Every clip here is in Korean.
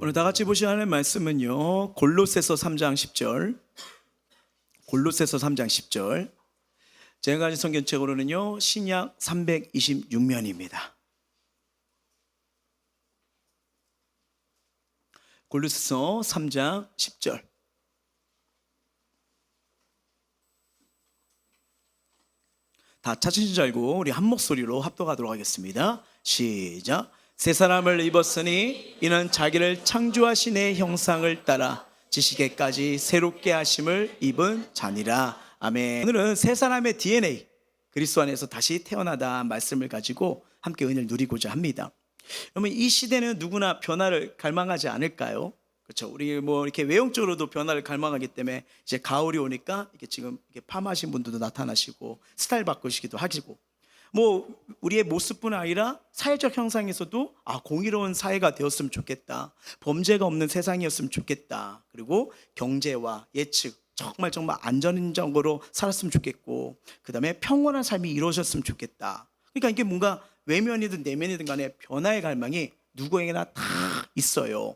오늘 다 같이 보셔야 하는 말씀은요, 골로새서 3장 10절. 골로새서 3장 10절. 제가 가진 성경책으로는요, 신약 326면입니다. 골로새서 3장 10절. 다 찾으신 줄 알고 우리 한 목소리로 합독하도록 하겠습니다. 시작. 새 사람을 입었으니 이는 자기를 창조하신 이의 형상을 따라 지식에까지 새롭게 하심을 입은 자니라. 아멘. 오늘은 새 사람의 DNA, 그리스도 안에서 다시 태어나다 말씀을 가지고 함께 은혜를 누리고자 합니다. 그러면 이 시대는 누구나 변화를 갈망하지 않을까요? 그렇죠. 우리 이렇게 외형적으로도 변화를 갈망하기 때문에 이제 가을이 오니까 이게 지금 이렇게 파마하신 분들도 나타나시고 스타일 바꾸시기도 하시고, 우리의 모습뿐 아니라 사회적 형상에서도 공의로운 사회가 되었으면 좋겠다, 범죄가 없는 세상이었으면 좋겠다, 그리고 경제와 예측 정말 안전적으로 살았으면 좋겠고, 그 다음에 평온한 삶이 이루어졌으면 좋겠다. 그러니까 이게 뭔가 외면이든 내면이든 간에 변화의 갈망이 누구에게나 다 있어요.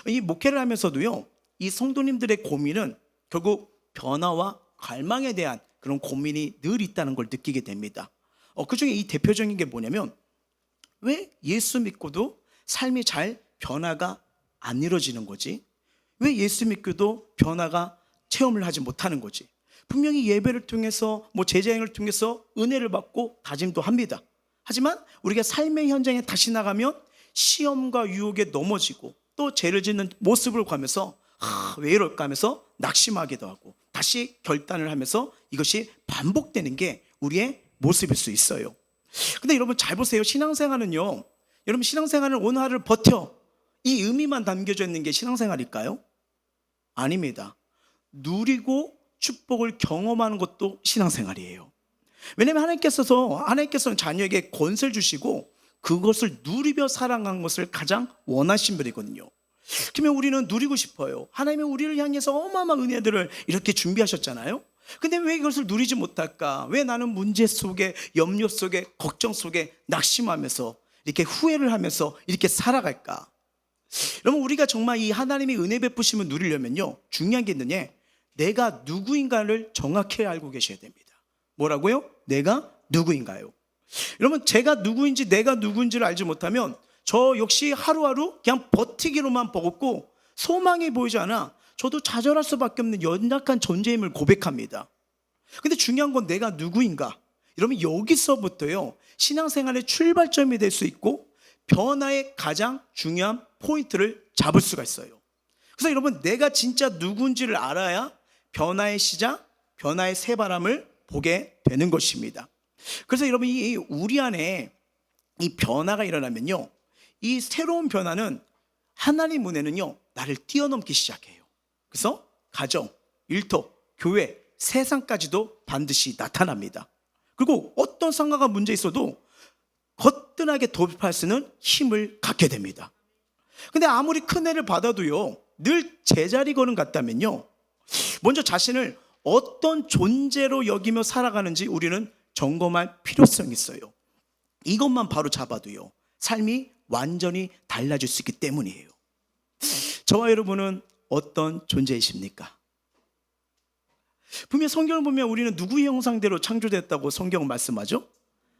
이 목회를 하면서도요, 이 성도님들의 고민은 결국 변화와 갈망에 대한 그런 고민이 늘 있다는 걸 느끼게 됩니다. 그 중에 이 대표적인 게 뭐냐면, 왜 예수 믿고도 삶이 잘 변화가 안 이루어지는 거지? 왜 예수 믿고도 변화가 체험을 하지 못하는 거지? 분명히 예배를 통해서 제자행을 통해서 은혜를 받고 다짐도 합니다. 하지만 우리가 삶의 현장에 다시 나가면 시험과 유혹에 넘어지고 또 죄를 짓는 모습을 가면서 왜 이럴까 하면서 낙심하기도 하고 다시 결단을 하면서 이것이 반복되는 게 우리의 모습일 수 있어요. 근데 여러분 잘 보세요. 신앙생활은요, 여러분 신앙생활은 오늘 하루를 버텨, 이 의미만 담겨져 있는 게 신앙생활일까요? 아닙니다. 누리고 축복을 경험하는 것도 신앙생활이에요. 왜냐하면 하나님께서는 자녀에게 권세를 주시고 그것을 누리며 살아가는 것을 가장 원하신 분이거든요. 그러면 우리는 누리고 싶어요. 하나님이 우리를 향해서 어마어마한 은혜들을 이렇게 준비하셨잖아요. 근데 왜 이것을 누리지 못할까? 왜 나는 문제 속에, 염려 속에, 걱정 속에 낙심하면서 이렇게 후회를 하면서 이렇게 살아갈까? 여러분, 우리가 정말 이 하나님의 은혜 베푸심을 누리려면요, 중요한 게 있느냐, 내가 누구인가를 정확히 알고 계셔야 됩니다. 뭐라고요? 내가 누구인가요? 여러분, 제가 누구인지 내가 누구인지를 알지 못하면 저 역시 하루하루 그냥 버티기로만 버겁고 소망이 보이지 않아 저도 좌절할 수밖에 없는 연약한 존재임을 고백합니다. 근데 중요한 건 내가 누구인가? 여러분, 여기서부터요, 신앙생활의 출발점이 될 수 있고 변화의 가장 중요한 포인트를 잡을 수가 있어요. 그래서 여러분, 내가 진짜 누군지를 알아야 변화의 시작, 변화의 새바람을 보게 되는 것입니다. 그래서 여러분, 우리 안에 이 변화가 일어나면요, 이 새로운 변화는 하나님 은혜는요, 나를 뛰어넘기 시작해요. 그래서 가정, 일터, 교회, 세상까지도 반드시 나타납니다. 그리고 어떤 상황과 문제 있어도 거뜬하게 돌파할 수 있는 힘을 갖게 됩니다. 근데 아무리 큰 애를 받아도요, 늘 제자리 걸음 같다면요, 먼저 자신을 어떤 존재로 여기며 살아가는지 우리는 점검할 필요성이 있어요. 이것만 바로 잡아도요, 삶이 완전히 달라질 수 있기 때문이에요. 저와 여러분은 어떤 존재이십니까? 분명 성경을 보면 우리는 누구의 형상대로 창조됐다고 성경은 말씀하죠?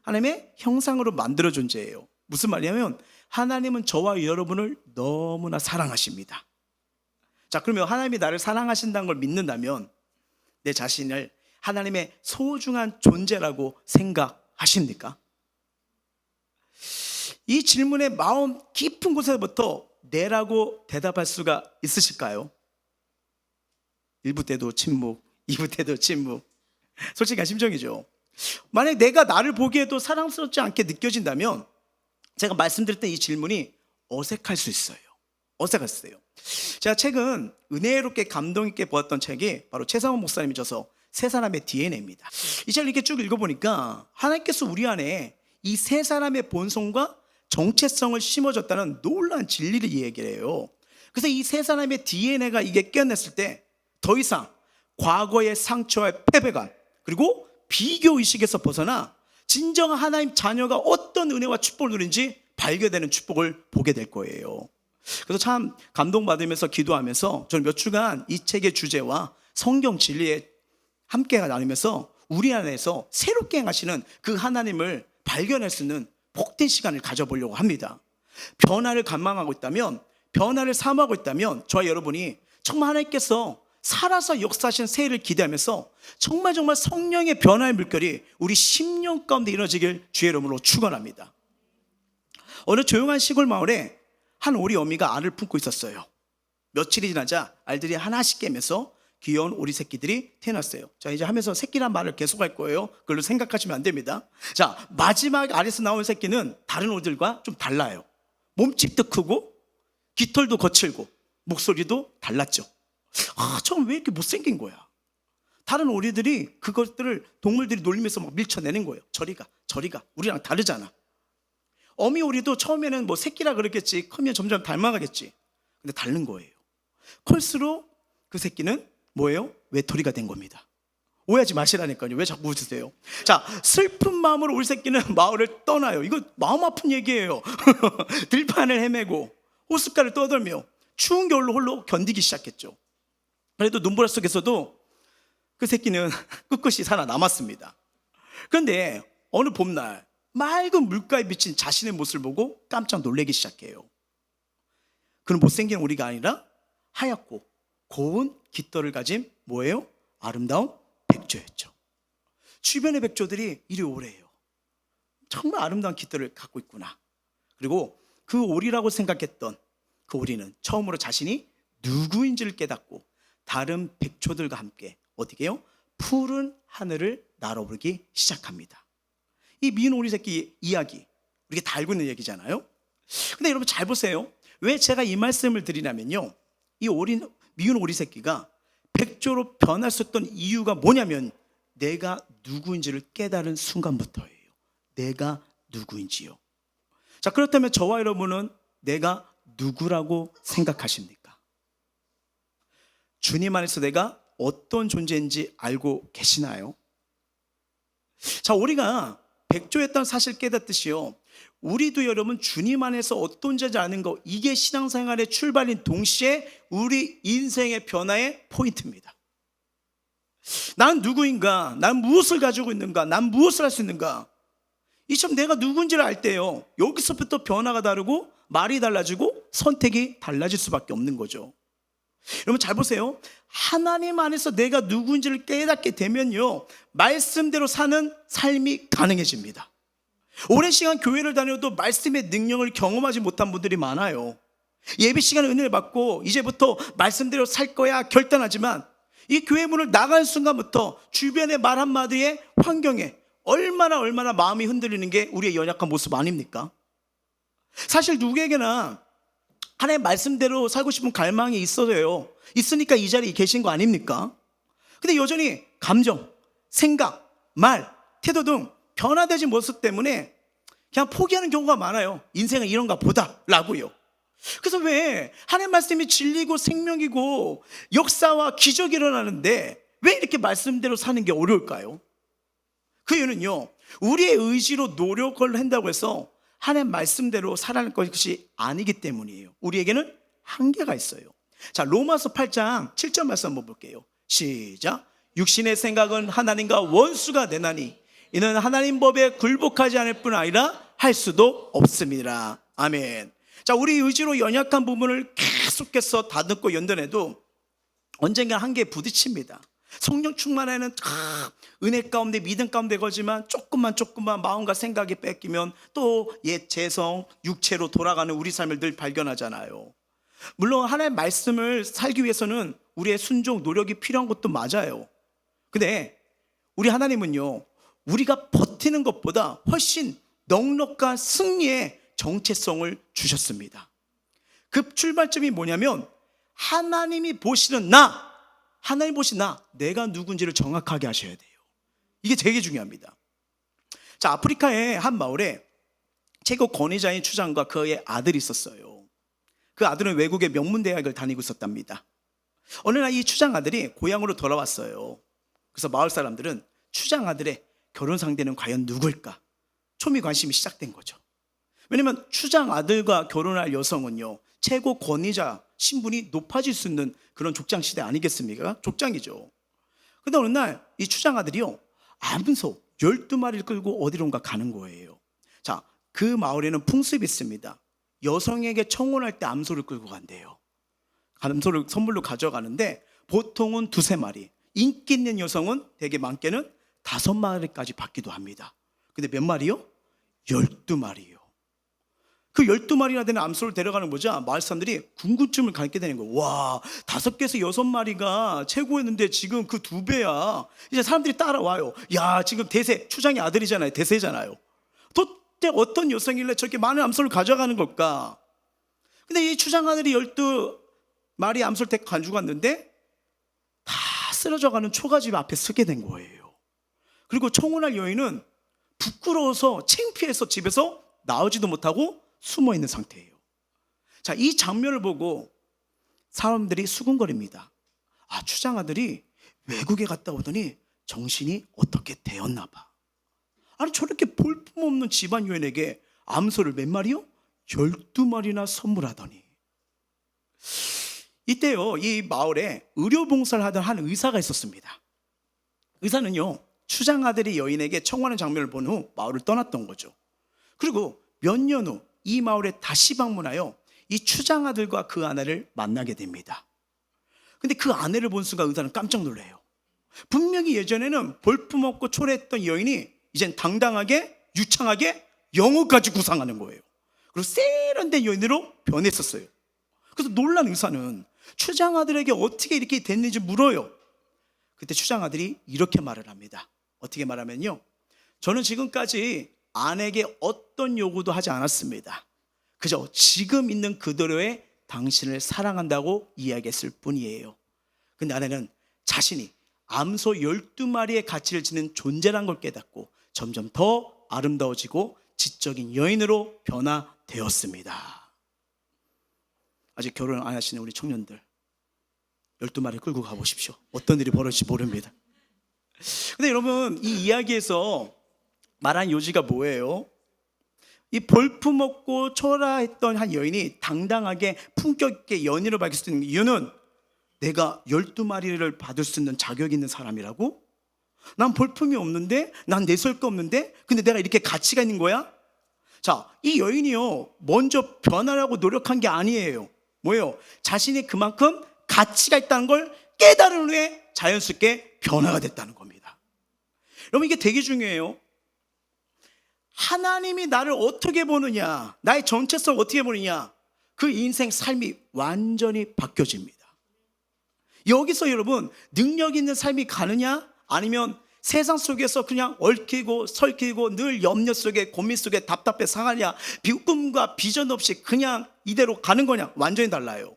하나님의 형상으로 만들어 존재예요. 무슨 말이냐면 하나님은 저와 여러분을 너무나 사랑하십니다. 자, 그러면 하나님이 나를 사랑하신다는 걸 믿는다면 내 자신을 하나님의 소중한 존재라고 생각하십니까? 이 질문의 마음 깊은 곳에부터 네라고 대답할 수가 있으실까요? 1부 때도 침묵, 2부 때도 침묵. 솔직한 심정이죠. 만약 내가 나를 보기에도 사랑스럽지 않게 느껴진다면 제가 말씀드렸던 이 질문이 어색할 수 있어요. 어색할 수 있어요. 제가 최근 은혜롭게 감동 있게 보았던 책이 바로 최상원 목사님이 써서 새 사람의 DNA입니다. 이 책을 이렇게 쭉 읽어보니까 하나님께서 우리 안에 이 새 사람의 본성과 정체성을 심어줬다는 놀라운 진리를 얘기를 해요. 그래서 이 새 사람의 DNA가 이게 깨어났을 때 더 이상 과거의 상처와 패배감 그리고 비교의식에서 벗어나 진정한 하나님 자녀가 어떤 은혜와 축복을 누린지 발견되는 축복을 보게 될 거예요. 그래서 참 감동받으면서 기도하면서 저는 몇 주간 이 책의 주제와 성경 진리에 함께 나누면서 우리 안에서 새롭게 행하시는 그 하나님을 발견할 수 있는 복된 시간을 가져보려고 합니다. 변화를 갈망하고 있다면, 변화를 사모하고 있다면 저와 여러분이 정말 하나님께서 살아서 역사하시는 새해를 기대하면서 정말 성령의 변화의 물결이 우리 심령 가운데 이루어지길 주의 이름으로 축원합니다. 어느 조용한 시골 마을에 한 오리 어미가 알을 품고 있었어요. 며칠이 지나자 알들이 하나씩 깨면서 귀여운 오리 새끼들이 태어났어요. 자, 이제 하면서 새끼란 말을 계속할 거예요. 그걸로 생각하시면 안 됩니다. 자, 마지막 알에서 나온 새끼는 다른 오리들과 좀 달라요. 몸집도 크고 깃털도 거칠고 목소리도 달랐죠. 저는 왜 이렇게 못생긴 거야? 다른 오리들이 그것들을 동물들이 놀리면서 막 밀쳐내는 거예요. 저리 가, 우리랑 다르잖아. 어미 오리도 처음에는 뭐 새끼라 그랬겠지, 크면 점점 닮아가겠지. 근데 다른 거예요. 클수록 그 새끼는 뭐예요? 외톨이가 된 겁니다. 오해하지 마시라니까요. 왜 자꾸 웃으세요? 자, 슬픈 마음으로 우리 새끼는 마을을 떠나요. 이거 마음 아픈 얘기예요. 들판을 헤매고 호숫가를 떠돌며 추운 겨울로 홀로 견디기 시작했죠. 그래도 눈보라 속에서도 그 새끼는 꿋꿋이 살아남았습니다. 그런데 어느 봄날 맑은 물가에 비친 자신의 모습을 보고 깜짝 놀라기 시작해요. 그는 못생긴 오리가 아니라 하얗고 고운 깃털을 가진 뭐예요? 아름다운 백조였죠. 주변의 백조들이 이리 오래요. 정말 아름다운 깃털을 갖고 있구나. 그리고 그 오리라고 생각했던 그 오리는 처음으로 자신이 누구인지를 깨닫고 다른 백조들과 함께 어디게요? 푸른 하늘을 날아오르기 시작합니다. 이 미운 오리 새끼 이야기, 우리가 다 알고 있는 얘기잖아요. 근데 여러분 잘 보세요. 왜 제가 이 말씀을 드리냐면요, 이 미운 오리 새끼가 백조로 변할 수 있던 이유가 뭐냐면 내가 누구인지를 깨달은 순간부터예요. 내가 누구인지요. 자, 그렇다면 저와 여러분은 내가 누구라고 생각하십니까? 주님 안에서 내가 어떤 존재인지 알고 계시나요? 자, 우리가 백조였던 사실 깨닫듯이요, 우리도 여러분 주님 안에서 어떤 존재인지 아는 거, 이게 신앙생활의 출발인 동시에 우리 인생의 변화의 포인트입니다. 난 누구인가? 난 무엇을 가지고 있는가? 난 무엇을 할 수 있는가? 이처럼 내가 누군지를 알 때요, 여기서부터 변화가 다르고 말이 달라지고 선택이 달라질 수밖에 없는 거죠. 여러분 잘 보세요. 하나님 안에서 내가 누군지를 깨닫게 되면요, 말씀대로 사는 삶이 가능해집니다. 오랜 시간 교회를 다녀도 말씀의 능력을 경험하지 못한 분들이 많아요. 예배 시간에 은혜를 받고 이제부터 말씀대로 살 거야 결단하지만 이 교회 문을 나간 순간부터 주변의 말 한마디에 환경에 얼마나 마음이 흔들리는 게 우리의 연약한 모습 아닙니까? 사실 누구에게나 하나님의 말씀대로 살고 싶은 갈망이 있어요. 있으니까 이 자리에 계신 거 아닙니까? 근데 여전히 감정, 생각, 말, 태도 등 변화되지 모습 때문에 그냥 포기하는 경우가 많아요. 인생은 이런가 보다 라고요. 그래서 왜 하나님의 말씀이 진리고 생명이고 역사와 기적이 일어나는데 왜 이렇게 말씀대로 사는 게 어려울까요? 그 이유는요, 우리의 의지로 노력을 한다고 해서 하나님 말씀대로 살아갈 것이 아니기 때문이에요. 우리에게는 한계가 있어요. 자, 로마서 8장 7절 말씀 한번 볼게요. 시작. 육신의 생각은 하나님과 원수가 되나니 이는 하나님 법에 굴복하지 않을 뿐 아니라 할 수도 없습니다. 아멘. 자, 우리 의지로 연약한 부분을 계속해서 다듬고 연단해도 언젠가 한계에 부딪힙니다. 성령 충만에는 은혜 가운데 믿음 가운데 거지만 조금만 마음과 생각이 뺏기면 또 옛 재성 육체로 돌아가는 우리 삶을 늘 발견하잖아요. 물론 하나님의 말씀을 살기 위해서는 우리의 순종 노력이 필요한 것도 맞아요. 근데 우리 하나님은요, 우리가 버티는 것보다 훨씬 넉넉한 승리의 정체성을 주셨습니다. 그 출발점이 뭐냐면 하나님이 보시는 나, 하나님 보시는 나, 내가 누군지를 정확하게 하셔야 돼요. 이게 되게 중요합니다. 자, 아프리카의 한 마을에 최고 권위자인 추장과 그의 아들이 있었어요. 그 아들은 외국의 명문대학을 다니고 있었답니다. 어느 날 이 추장 아들이 고향으로 돌아왔어요. 그래서 마을 사람들은 추장 아들의 결혼 상대는 과연 누구일까? 초미 관심이 시작된 거죠. 왜냐면 추장 아들과 결혼할 여성은요, 최고 권위자 신분이 높아질 수 있는 그런 족장 시대 아니겠습니까? 족장이죠. 근데 어느 날 이 추장 아들이요, 암소 12마리를 끌고 어디론가 가는 거예요. 자, 그 마을에는 풍습이 있습니다. 여성에게 청혼할 때 암소를 끌고 간대요. 암소를 선물로 가져가는데 보통은 2-3마리, 인기 있는 여성은 되게 많게는 5마리까지 받기도 합니다. 근데 몇 마리요? 12마리요. 그 12마리나 되는 암소를 데려가는 보자 마을 사람들이 궁금증을 갖게 되는 거예요. 와, 5개에서 6마리가 최고였는데 지금 그 2배야. 이제 사람들이 따라와요. 야, 지금 대세, 추장의 아들이잖아요. 대세잖아요. 도대체 어떤 여성이길래 저렇게 많은 암소를 가져가는 걸까? 근데 이 추장 아들이 12마리 암소를 딱 가져갔는데 다 쓰러져가는 초가집 앞에 서게 된 거예요. 그리고 청혼할 여인은 부끄러워서 창피해서 집에서 나오지도 못하고 숨어 있는 상태예요. 자, 이 장면을 보고 사람들이 수군거립니다. 아, 추장 아들이 외국에 갔다 오더니 정신이 어떻게 되었나 봐. 아니, 저렇게 볼품없는 집안 여인에게 암소를 몇 마리요? 12마리나 선물하더니. 이때요, 이 마을에 의료봉사를 하던 한 의사가 있었습니다. 의사는요, 추장 아들이 여인에게 청혼하는 장면을 본 후 마을을 떠났던 거죠. 그리고 몇 년 후 이 마을에 다시 방문하여 이 추장 아들과 그 아내를 만나게 됩니다. 근데 그 아내를 본 순간 의사는 깜짝 놀래요. 분명히 예전에는 볼품없고 초라했던 여인이 이젠 당당하게 유창하게 영혼까지 구상하는 거예요. 그리고 세련된 여인으로 변했었어요. 그래서 놀란 의사는 추장 아들에게 어떻게 이렇게 됐는지 물어요. 그때 추장 아들이 이렇게 말을 합니다. 어떻게 말하면요, 저는 지금까지 아내에게 어떤 요구도 하지 않았습니다. 그저 지금 있는 그대로의 당신을 사랑한다고 이야기했을 뿐이에요. 근데 아내는 자신이 암소 12마리의 가치를 지닌 존재란 걸 깨닫고 점점 더 아름다워지고 지적인 여인으로 변화되었습니다. 아직 결혼 안 하시는 우리 청년들, 12마리 끌고 가보십시오. 어떤 일이 벌어질지 모릅니다. 근데 여러분, 이 이야기에서 말한 요지가 뭐예요? 이 볼품없고 초라했던 한 여인이 당당하게 품격 있게 연인을 밝힐 수 있는 이유는 내가 12마리를 받을 수 있는 자격이 있는 사람이라고? 난 볼품이 없는데, 난 내세울 거 없는데, 근데 내가 이렇게 가치가 있는 거야? 자, 이 여인이요, 먼저 변하려고 노력한 게 아니에요. 뭐예요? 자신이 그만큼 가치가 있다는 걸 깨달은 후에 자연스럽게 변화가 됐다는 겁니다. 여러분, 이게 되게 중요해요. 하나님이 나를 어떻게 보느냐, 나의 정체성을 어떻게 보느냐, 그 인생 삶이 완전히 바뀌어집니다. 여기서 여러분, 능력 있는 삶이 가느냐, 아니면 세상 속에서 그냥 얽히고 설키고 늘 염려 속에 고민 속에 답답해 상하냐, 꿈과 비전 없이 그냥 이대로 가는 거냐, 완전히 달라요.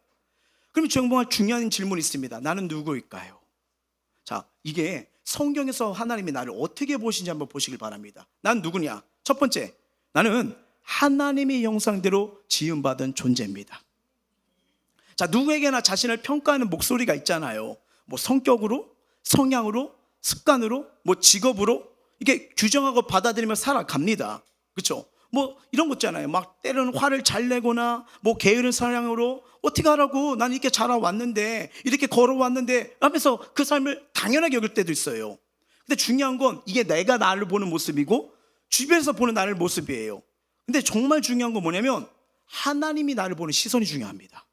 그럼 정말 중요한 질문이 있습니다. 나는 누구일까요? 자, 이게 성경에서 하나님이 나를 어떻게 보시는지 한번 보시길 바랍니다. 난 누구냐? 첫 번째, 나는 하나님의 형상대로 지음받은 존재입니다. 자, 누구에게나 자신을 평가하는 목소리가 있잖아요. 뭐 성격으로, 성향으로, 습관으로, 뭐 직업으로 이게 규정하고 받아들이며 살아갑니다. 그렇죠? 뭐 이런 거 있잖아요. 막 때로는 화를 잘 내거나 뭐 게으른 사랑으로 어떻게 하라고, 난 이렇게 자라왔는데, 이렇게 걸어왔는데 하면서 그 삶을 당연하게 여길 때도 있어요. 근데 중요한 건 이게 내가 나를 보는 모습이고 주변에서 보는 나를 모습이에요. 근데 정말 중요한 건 뭐냐면 하나님이 나를 보는 시선이 중요합니다.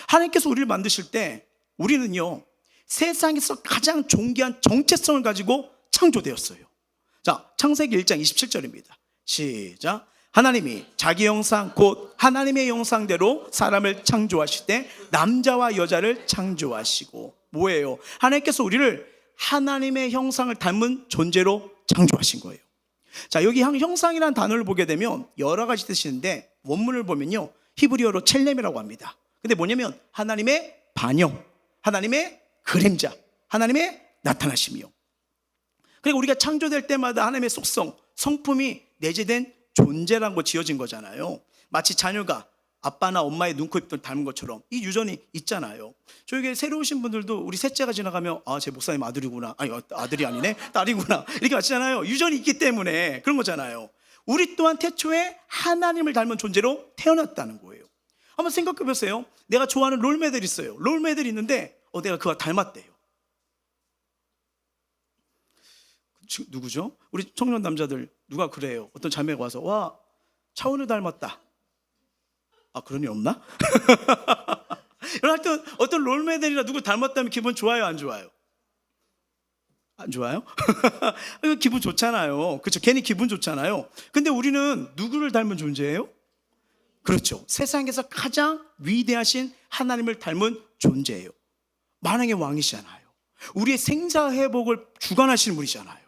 하나님께서 우리를 만드실 때 우리는요, 세상에서 가장 존귀한 정체성을 가지고 창조되었어요. 자, 창세기 1장 27절입니다. 시작. 하나님이 자기 형상 곧 하나님의 형상대로 사람을 창조하실 때 남자와 여자를 창조하시고, 뭐예요? 하나님께서 우리를 하나님의 형상을 닮은 존재로 창조하신 거예요. 자, 여기 형상이라는 단어를 보게 되면 여러 가지 뜻이 있는데 원문을 보면요, 히브리어로 첼렘이라고 합니다. 근데 뭐냐면 하나님의 반영, 하나님의 그림자, 하나님의 나타나심이요. 그리고 우리가 창조될 때마다 하나님의 속성, 성품이 내재된 존재라는 거 지어진 거잖아요. 마치 자녀가 아빠나 엄마의 눈, 코, 입을 닮은 것처럼 이 유전이 있잖아요. 저에게 새로 오신 분들도 우리 셋째가 지나가면 아, 제 목사님 아들이구나, 아니 아들이 아니네, 딸이구나, 이렇게 하시잖아요. 유전이 있기 때문에 그런 거잖아요. 우리 또한 태초에 하나님을 닮은 존재로 태어났다는 거예요. 한번 생각해 보세요. 내가 좋아하는 롤모델 있어요. 롤모델이 있는데 내가 그와 닮았대요. 누구죠? 우리 청년 남자들 누가 그래요? 어떤 자매가 와서 와, 차은우 닮았다. 그런 일 없나? 하여튼 어떤 롤모델이나 누구 닮았다면 기분 좋아요, 안 좋아요? 안 좋아요? 기분 좋잖아요. 그렇죠? 괜히 기분 좋잖아요. 근데 우리는 누구를 닮은 존재예요? 그렇죠. 세상에서 가장 위대하신 하나님을 닮은 존재예요. 만왕의 왕이시잖아요. 우리의 생사회복을 주관하시는 분이잖아요.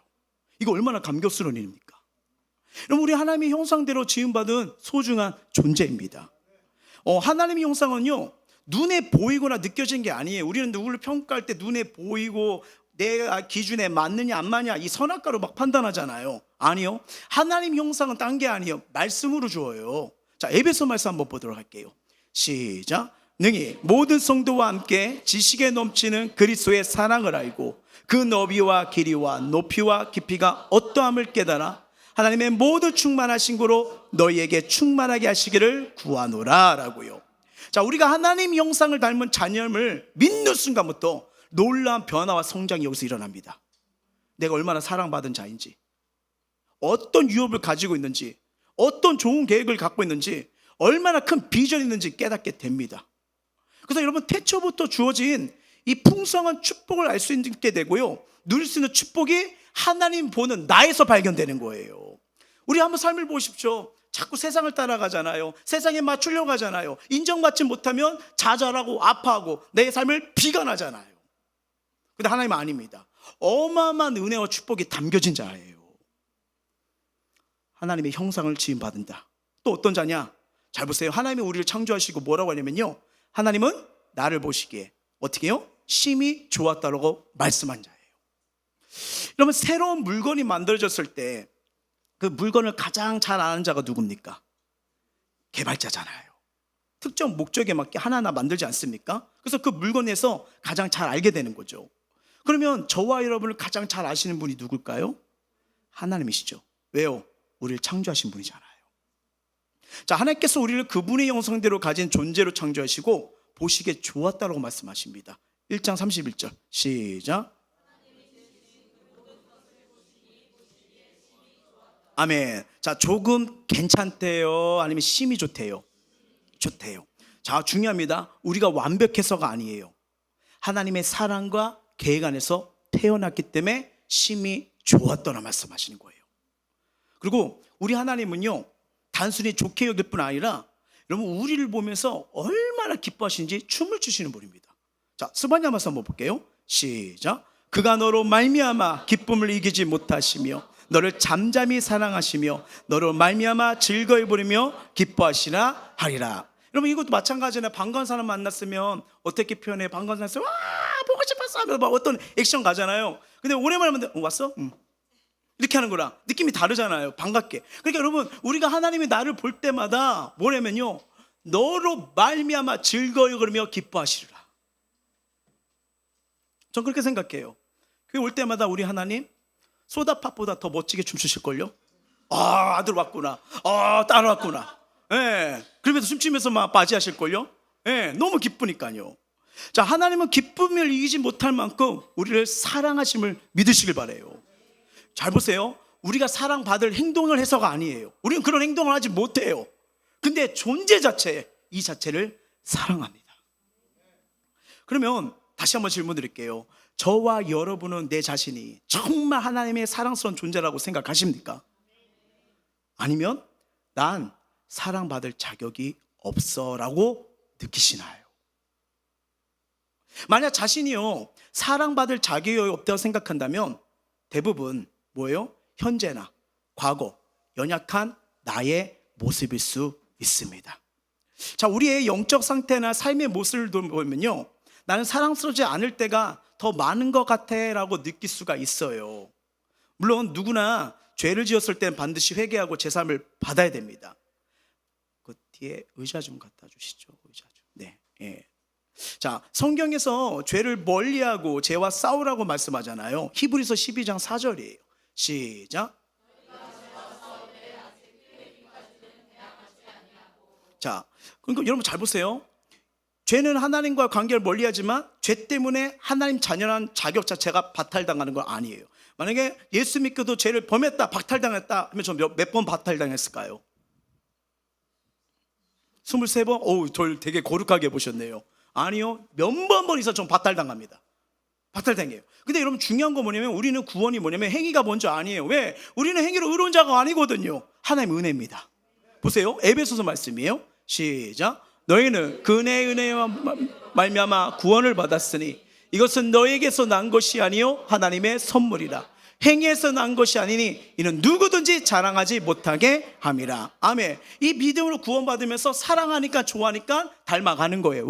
이거 얼마나 감격스러운 일입니까? 그럼 우리 하나님의 형상대로 지음받은 소중한 존재입니다. 하나님의 형상은요, 눈에 보이거나 느껴진 게 아니에요. 우리는 누구를 평가할 때 눈에 보이고 내 기준에 맞느냐 안 맞느냐 이 선악과로 막 판단하잖아요. 아니요. 하나님 형상은 딴 게 아니에요. 말씀으로 주어요. 자, 에베소 말씀 한번 보도록 할게요. 시작. 능히 모든 성도와 함께 지식에 넘치는 그리스도의 사랑을 알고 그 너비와 길이와 높이와 깊이가 어떠함을 깨달아 하나님의 모든 충만하신 거로 너희에게 충만하게 하시기를 구하노라 라고요. 자, 우리가 하나님 형상을 닮은 자녀임을 믿는 순간부터 놀라운 변화와 성장이 여기서 일어납니다. 내가 얼마나 사랑받은 자인지, 어떤 유업을 가지고 있는지, 어떤 좋은 계획을 갖고 있는지, 얼마나 큰 비전이 있는지 깨닫게 됩니다. 그래서 여러분, 태초부터 주어진 이 풍성한 축복을 알 수 있게 되고요, 누릴 수 있는 축복이 하나님 보는 나에서 발견되는 거예요. 우리 한번 삶을 보십시오. 자꾸 세상을 따라가잖아요. 세상에 맞추려고 하잖아요. 인정받지 못하면 좌절하고 아파하고 내 삶을 비관하잖아요. 근데 하나님은 아닙니다. 어마어마한 은혜와 축복이 담겨진 자예요. 하나님의 형상을 지음받은다. 또 어떤 자냐? 잘 보세요. 하나님이 우리를 창조하시고 뭐라고 하냐면요, 하나님은 나를 보시기에 어떻게 해요? 심히 좋았다라고 말씀한 자예요. 그러면 새로운 물건이 만들어졌을 때 그 물건을 가장 잘 아는 자가 누굽니까? 개발자잖아요. 특정 목적에 맞게 하나하나 만들지 않습니까? 그래서 그 물건에서 가장 잘 알게 되는 거죠. 그러면 저와 여러분을 가장 잘 아시는 분이 누굴까요? 하나님이시죠. 왜요? 우리를 창조하신 분이잖아요. 자, 하나님께서 우리를 그분의 형상대로 가진 존재로 창조하시고 보시기에 좋았다라고 말씀하십니다. 1장 31절 시작. 아멘. 자, 조금 괜찮대요? 아니면 심히 좋대요? 좋대요. 자, 중요합니다. 우리가 완벽해서가 아니에요. 하나님의 사랑과 계획 안에서 태어났기 때문에 심히 좋았더라 말씀하시는 거예요. 그리고 우리 하나님은요, 단순히 좋게 여길 뿐 아니라 여러분, 우리를 보면서 얼마나 기뻐하시는지 춤을 추시는 분입니다. 자, 스바냐 말씀 한번 볼게요. 시작. 그가 너로 말미암아 기쁨을 이기지 못하시며 너를 잠잠히 사랑하시며 너로 말미암아 즐거이 부르며 기뻐하시나 하리라. 여러분, 이것도 마찬가지잖아요. 반가운 사람 만났으면 어떻게 표현해? 반가운 사람 만났으면 와 보고 싶었어 하면서 막 어떤 액션 가잖아요. 근데 오랜만에 만났는데 왔어? 응. 이렇게 하는 거랑 느낌이 다르잖아요. 반갑게. 그러니까 여러분, 우리가 하나님이 나를 볼 때마다 뭐냐면요, 너로 말미암아 즐거이 그러며 기뻐하시리라. 전 그렇게 생각해요. 교회 올 때마다 우리 하나님 소다팝보다 더 멋지게 춤추실걸요? 아들 왔구나. 딸 왔구나. 예. 그러면서 춤추면서 막 바지하실걸요? 예. 너무 기쁘니까요. 자, 하나님은 기쁨을 이기지 못할 만큼 우리를 사랑하심을 믿으시길 바라요. 잘 보세요. 우리가 사랑받을 행동을 해서가 아니에요. 우리는 그런 행동을 하지 못해요. 근데 존재 자체, 이 자체를 사랑합니다. 그러면 다시 한번 질문 드릴게요. 저와 여러분은 내 자신이 정말 하나님의 사랑스러운 존재라고 생각하십니까? 아니면 난 사랑받을 자격이 없어 라고 느끼시나요? 만약 자신이요, 사랑받을 자격이 없다고 생각한다면 대부분 뭐예요? 현재나 과거, 연약한 나의 모습일 수 있습니다. 자, 우리의 영적 상태나 삶의 모습을 보면요, 나는 사랑스러워지지 않을 때가 더 많은 것 같아 라고 느낄 수가 있어요. 물론 누구나 죄를 지었을 때는 반드시 회개하고 제사함을 받아야 됩니다. 그 뒤에 의자 좀 갖다 주시죠. 의자 좀. 네. 예. 자, 성경에서 죄를 멀리하고 죄와 싸우라고 말씀하잖아요. 히브리서 12장 4절이에요. 시작. 자, 그러니까 여러분 잘 보세요. 죄는 하나님과 관계를 멀리하지만 죄 때문에 하나님 자녀란 자격 자체가 박탈당하는 건 아니에요. 만약에 예수 믿고도 죄를 범했다, 박탈당했다 하면 저 몇 번 박탈당했을까요? 23번? 어우, 절 되게 거룩하게 보셨네요. 아니요, 몇번 이상 전 박탈당합니다. 박탈당해요. 근데 여러분 중요한 건 뭐냐면 우리는 구원이 뭐냐면 행위가 먼저 아니에요. 왜? 우리는 행위로 의로운 자가 아니거든요. 하나님의 은혜입니다. 보세요. 에베소서 말씀이에요. 시작. 너희는 그의 은혜와 말미암아 구원을 받았으니 이것은 너에게서 난 것이 아니요 하나님의 선물이라. 행위에서 난 것이 아니니 이는 누구든지 자랑하지 못하게 함이라. 아멘. 이 믿음으로 구원받으면서 사랑하니까 좋아하니까 닮아가는 거예요.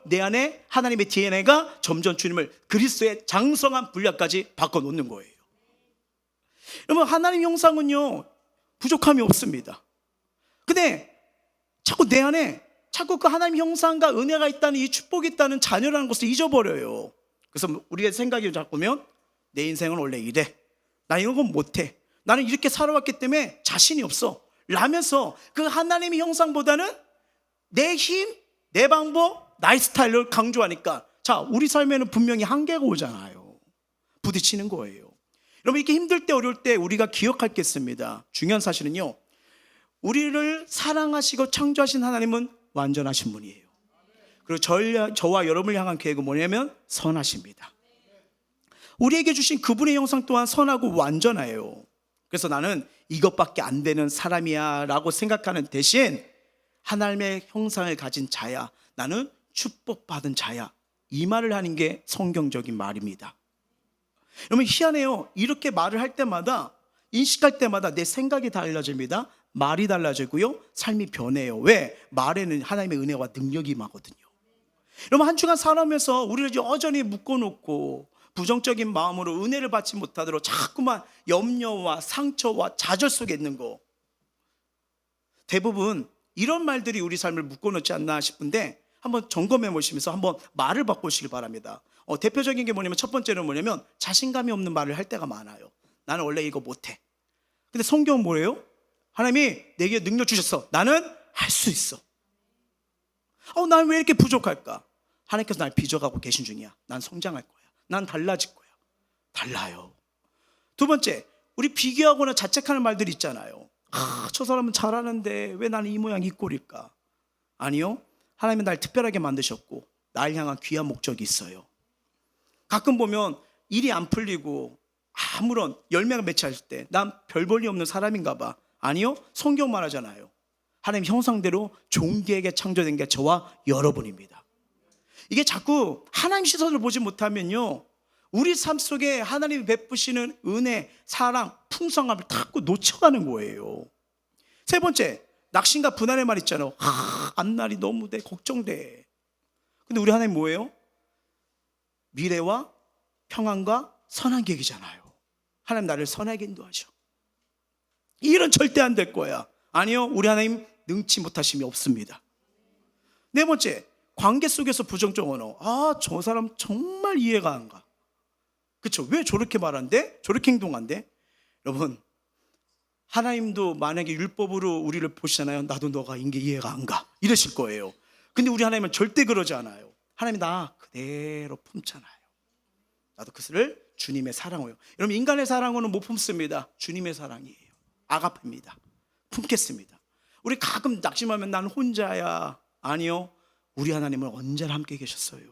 내 안에 하나님의 DNA가 점점 주님을 그리스도의 장성한 분량까지 바꿔놓는 거예요. 여러분 하나님 형상은요 부족함이 없습니다. 근데 자꾸 내 안에 자꾸 그 하나님 형상과 은혜가 있다는 이 축복이 있다는 자녀라는 것을 잊어버려요. 그래서 우리가 생각이 자꾸면 내 인생은 원래 이래, 나 이런 건 못해, 나는 이렇게 살아왔기 때문에 자신이 없어 라면서 그 하나님의 형상보다는 내 힘, 내 방법, 나의 스타일을 강조하니까 자 우리 삶에는 분명히 한계가 오잖아요. 부딪히는 거예요. 여러분 이렇게 힘들 때 어려울 때 우리가 기억할 게 있습니다. 중요한 사실은요, 우리를 사랑하시고 창조하신 하나님은 완전하신 분이에요. 그리고 저와 여러분을 향한 계획은 뭐냐면 선하십니다. 우리에게 주신 그분의 형상 또한 선하고 완전해요. 그래서 나는 이것밖에 안 되는 사람이야 라고 생각하는 대신 하나님의 형상을 가진 자야, 나는 축복받은 자야, 이 말을 하는 게 성경적인 말입니다. 여러분 희한해요. 이렇게 말을 할 때마다, 인식할 때마다 내 생각이 달라집니다. 말이 달라지고요, 삶이 변해요. 왜? 말에는 하나님의 은혜와 능력이 임하거든요. 여러분 한 주간 살아오면서 우리를 여전히 묶어놓고 부정적인 마음으로 은혜를 받지 못하도록 자꾸만 염려와 상처와 좌절 속에 있는 거, 대부분 이런 말들이 우리 삶을 묶어놓지 않나 싶은데 한번 점검해 보시면서 한번 말을 바꾸시길 바랍니다. 대표적인 게 뭐냐면 첫 번째는 뭐냐면 자신감이 없는 말을 할 때가 많아요. 나는 원래 이거 못해. 근데 성경은 뭐예요? 하나님이 내게 능력 주셨어. 나는 할 수 있어. 난 왜 이렇게 부족할까? 하나님께서 날 빚어가고 계신 중이야. 난 성장할 거야. 난 달라질 거야. 달라요. 두 번째, 우리 비교하거나 자책하는 말들이 있잖아요. 저 사람은 잘하는데 왜 나는 이 모양 이 꼴일까? 아니요, 하나님은 날 특별하게 만드셨고 날 향한 귀한 목적이 있어요. 가끔 보면 일이 안 풀리고 아무런 열매가 맺지 않을 때 난 별 볼 일 없는 사람인가 봐. 아니요, 성경 말하잖아요. 하나님 형상대로 존귀하게 창조된 게 저와 여러분입니다. 이게 자꾸 하나님 시선을 보지 못하면요, 우리 삶 속에 하나님이 베푸시는 은혜, 사랑, 풍성함을 자꾸 놓쳐가는 거예요. 세 번째, 낙심과 분한의 말 있잖아요. 앞날이 너무 걱정돼. 근데 우리 하나님 뭐예요? 미래와 평안과 선한 계획이잖아요. 하나님 나를 선하게 인도하셔. 이 일은 절대 안 될 거야. 아니요, 우리 하나님 능치 못하심이 없습니다. 네 번째, 관계 속에서 부정적 언어. 저 사람 정말 이해가 안 가. 그렇죠? 왜 저렇게 말한대? 저렇게 행동한대? 여러분, 하나님도 만약에 율법으로 우리를 보시잖아요. 나도 너가 이게 이해가 안 가 이러실 거예요. 근데 우리 하나님은 절대 그러지 않아요. 하나님이 나 그대로 품잖아요. 나도 그것을 주님의 사랑으로. 여러분 인간의 사랑으로는 못 품습니다. 주님의 사랑이에요. 아가페입니다. 품겠습니다. 우리 가끔 낙심하면 나는 혼자야. 아니요, 우리 하나님은 언제나 함께 계셨어요.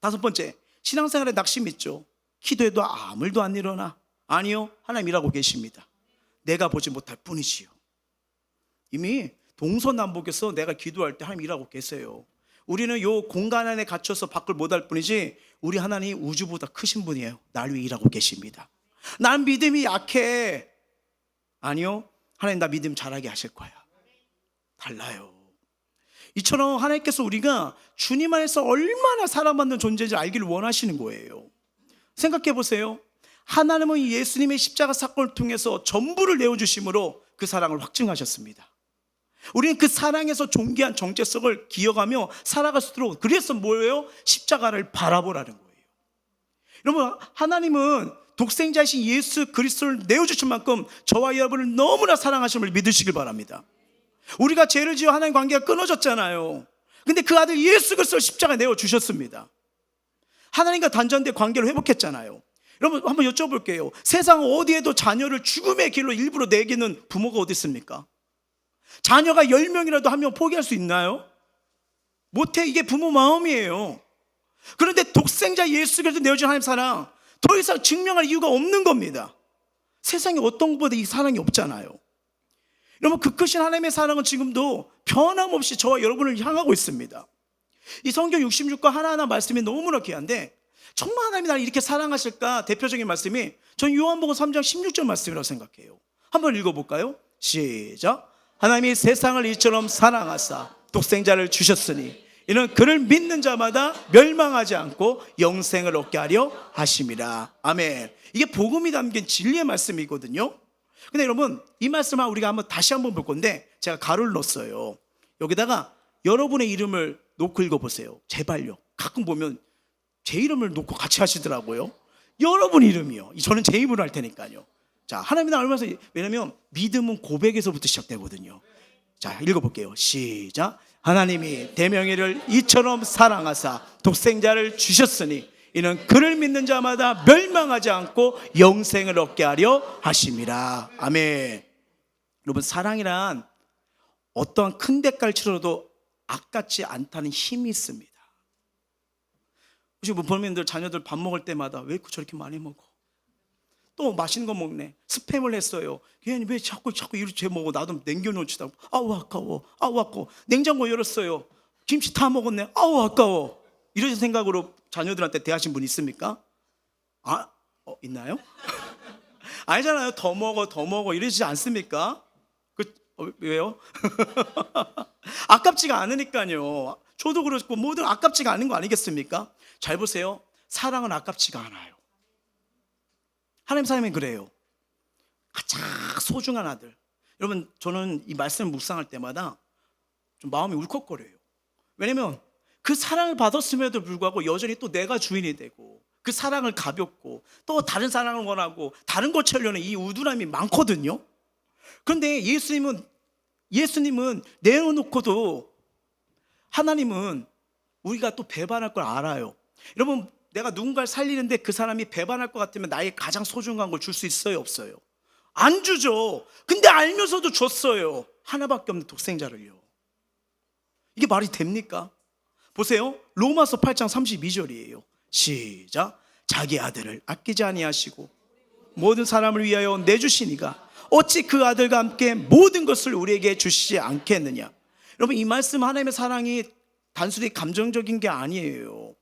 다섯 번째, 신앙생활에 낙심 있죠. 기도해도 아무 일도 안 일어나. 아니요, 하나님 일하고 계십니다. 내가 보지 못할 뿐이지요. 이미 동서남북에서 내가 기도할 때 하나님 일하고 계세요. 우리는 요 공간 안에 갇혀서 밖을 못 할 뿐이지 우리 하나님 우주보다 크신 분이에요. 날 위해 일하고 계십니다. 난 믿음이 약해. 아니요, 하나님 나 믿음 잘하게 하실 거야. 달라요. 이처럼 하나님께서 우리가 주님 안에서 얼마나 사랑받는 존재인지 알기를 원하시는 거예요. 생각해 보세요. 하나님은 예수님의 십자가 사건을 통해서 전부를 내어주심으로 그 사랑을 확증하셨습니다. 우리는 그 사랑에서 존귀한 정체성을 기억하며 살아갈 수 있도록, 그래서 뭐예요? 십자가를 바라보라는 거예요. 여러분, 하나님은 독생자이신 예수 그리스도를 내어주신 만큼 저와 여러분을 너무나 사랑하심을 믿으시길 바랍니다. 우리가 죄를 지어 하나님 관계가 끊어졌잖아요. 근데 그 아들 예수 그리스도를 십자가에 내어주셨습니다. 하나님과 단전된 관계를 회복했잖아요. 여러분 한번 여쭤볼게요. 세상 어디에도 자녀를 죽음의 길로 일부러 내기는 부모가 어디 있습니까? 자녀가 10명이라도 한 명 포기할 수 있나요? 못해. 이게 부모 마음이에요. 그런데 독생자 예수 그리스도 내어준 하나님 사랑, 더 이상 증명할 이유가 없는 겁니다. 세상에 어떤 것보다 이 사랑이 없잖아요. 여러분 그 크신 하나님의 사랑은 지금도 변함없이 저와 여러분을 향하고 있습니다. 이 성경 66과 하나하나 말씀이 너무나 귀한데, 정말 하나님이 나를 이렇게 사랑하실까? 대표적인 말씀이 전 요한복음 3장 16절 말씀이라고 생각해요. 한번 읽어볼까요? 시작. 하나님이 세상을 이처럼 사랑하사 독생자를 주셨으니 이는 그를 믿는 자마다 멸망하지 않고 영생을 얻게 하려 하심이라. 아멘. 이게 복음이 담긴 진리의 말씀이거든요. 근데 여러분 이 말씀을 우리가 다시 한번 볼 건데, 제가 가로를 넣었어요. 여기다가 여러분의 이름을 놓고 읽어보세요. 제발요. 가끔 보면 제 이름을 놓고 같이 하시더라고요. 여러분 이름이요. 저는 제 입으로 할 테니까요. 자, 하나님이 나 얼마나, 왜냐면 믿음은 고백에서부터 시작되거든요. 자, 읽어볼게요. 시작. 하나님이 대명이를 이처럼 사랑하사 독생자를 주셨으니 이는 그를 믿는 자마다 멸망하지 않고 영생을 얻게 하려 하심이라. 아멘. 여러분 사랑이란 어떠한 큰 대가를 치러도 아깝지 않다는 힘이 있습니다. 혹시 부모님들 자녀들 밥 먹을 때마다 왜 저렇게 많이 먹어? 또 맛있는 거 먹네. 스팸을 했어요. 걔는 왜 자꾸 이렇게 먹어? 나도 남겨놓지도 않고. 아우 아까워. 냉장고 열었어요. 김치 다 먹었네. 아우 아까워. 이런 생각으로 자녀들한테 대하신 분 있습니까? 있나요? 아니잖아요. 더 먹어 이러지 않습니까? 왜요? 아깝지가 않으니까요. 저도 그렇고 모든 아깝지가 않은 거 아니겠습니까? 잘 보세요. 사랑은 아깝지가 않아요. 하나님 사람이 그래요. 가장 소중한 아들. 여러분 저는 이 말씀을 묵상할 때마다 좀 마음이 울컥거려요. 왜냐면 그 사랑을 받았음에도 불구하고 여전히 또 내가 주인이 되고, 그 사랑을 가볍고 또 다른 사랑을 원하고 다른 걸 채우려는 이 우둔함이 많거든요. 그런데 예수님은 내어놓고도, 하나님은 우리가 또 배반할 걸 알아요. 여러분 내가 누군가를 살리는데 그 사람이 배반할 것 같으면 나의 가장 소중한 걸 줄 수 있어요, 없어요? 안 주죠. 근데 알면서도 줬어요. 하나밖에 없는 독생자를요. 이게 말이 됩니까? 보세요. 로마서 8장 32절이에요 시작. 자기 아들을 아끼지 아니하시고 모든 사람을 위하여 내주시니가 어찌 그 아들과 함께 모든 것을 우리에게 주시지 않겠느냐. 여러분 이 말씀, 하나님의 사랑이 단순히 감정적인 게 아니에요.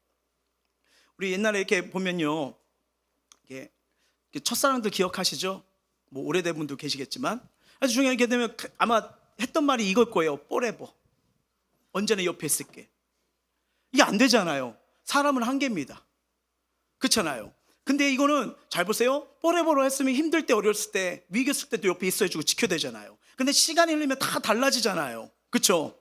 우리 옛날에 이렇게 보면요, 이게 첫사랑들 기억하시죠? 뭐 오래된 분도 계시겠지만 아주 중요하게 되면 아마 했던 말이 이걸 거예요. forever. 언제나 옆에 있을게. 이게 안 되잖아요. 사람은 한계입니다. 그렇잖아요. 근데 이거는 잘 보세요. forever로 했으면 힘들 때, 어려웠을 때, 위기 있을 때도 옆에 있어주고 지켜야 되잖아요. 근데 시간이 흐르면 다 달라지잖아요. 그렇죠?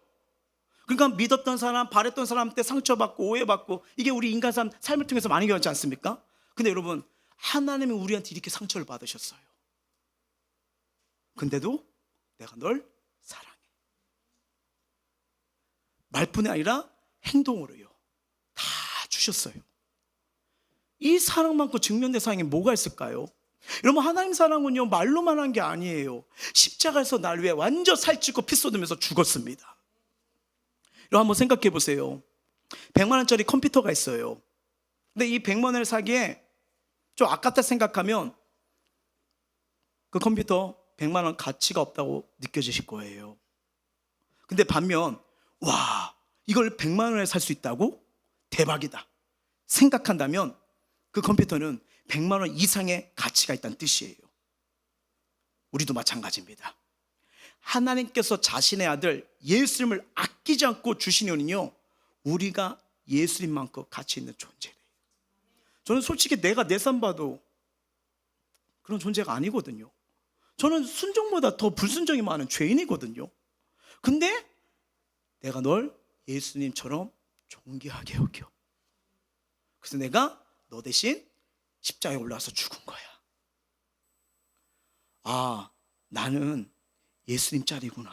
그러니까 믿었던 사람, 바랬던 사람한테 상처받고 오해받고, 이게 우리 인간 삶을 통해서 많이 겪지 않습니까? 근데 여러분 하나님은 우리한테 이렇게 상처를 받으셨어요. 근데도 내가 널 사랑해. 말뿐이 아니라 행동으로요 다 주셨어요. 이 사랑만큼 증명된 사랑이 뭐가 있을까요? 여러분 하나님 사랑은요 말로만 한 게 아니에요. 십자가에서 날 위해 완전 살찌고 피 쏟으면서 죽었습니다. 여러분 한번 생각해 보세요. 100만 원짜리 컴퓨터가 있어요. 근데 이 100만 원을 사기에 좀 아깝다 생각하면 그 컴퓨터 100만 원 가치가 없다고 느껴지실 거예요. 근데 반면 와, 이걸 100만 원에 살 수 있다고? 대박이다 생각한다면 그 컴퓨터는 100만 원 이상의 가치가 있다는 뜻이에요. 우리도 마찬가지입니다. 하나님께서 자신의 아들 예수님을 아끼지 않고 주신 이유는요, 우리가 예수님만큼 가치 있는 존재래요. 저는 솔직히 내가 내 삶 봐도 그런 존재가 아니거든요. 저는 순종보다 더 불순종이 많은 죄인이거든요. 근데 내가 널 예수님처럼 존귀하게 여겨. 그래서 내가 너 대신 십자가에 올라와서 죽은 거야. 아, 나는 예수님 짤이구나.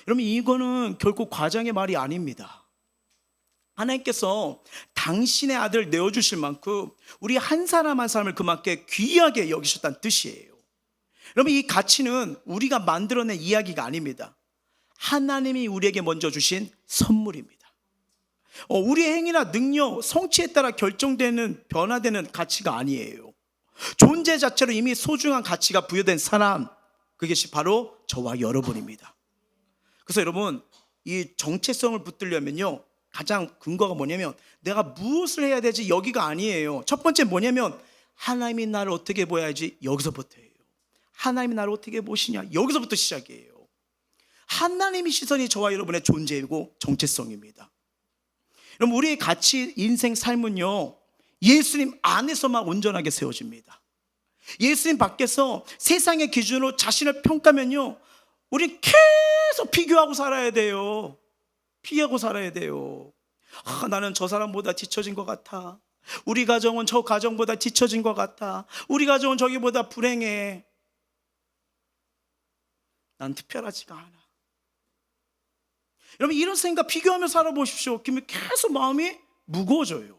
여러분, 이거는 결코 과장의 말이 아닙니다. 하나님께서 당신의 아들을 내어주실 만큼 우리 한 사람 한 사람을 그만큼 귀하게 여기셨다는 뜻이에요. 여러분, 이 가치는 우리가 만들어낸 이야기가 아닙니다. 하나님이 우리에게 먼저 주신 선물입니다. 우리의 행위나 능력, 성취에 따라 결정되는, 변화되는 가치가 아니에요. 존재 자체로 이미 소중한 가치가 부여된 사람, 그것이 바로 저와 여러분입니다. 그래서 여러분, 이 정체성을 붙들려면요, 가장 근거가 뭐냐면 내가 무엇을 해야 되지, 여기가 아니에요. 첫 번째 뭐냐면 하나님이 나를 어떻게 보여야지, 여기서부터예요. 하나님이 나를 어떻게 보시냐, 여기서부터 시작이에요. 하나님의 시선이 저와 여러분의 존재이고 정체성입니다. 여러분, 우리의 가치, 인생, 삶은요, 예수님 안에서만 온전하게 세워집니다. 예수님 밖에서 세상의 기준으로 자신을 평가하면요, 우리 계속 비교하고 살아야 돼요. 피하고 살아야 돼요. 나는 저 사람보다 뒤처진 것 같아. 우리 가정은 저 가정보다 뒤처진 것 같아. 우리 가정은 저기보다 불행해. 난 특별하지가 않아. 여러분, 이런 생각, 비교하며 살아보십시오. 그러면 계속 마음이 무거워져요.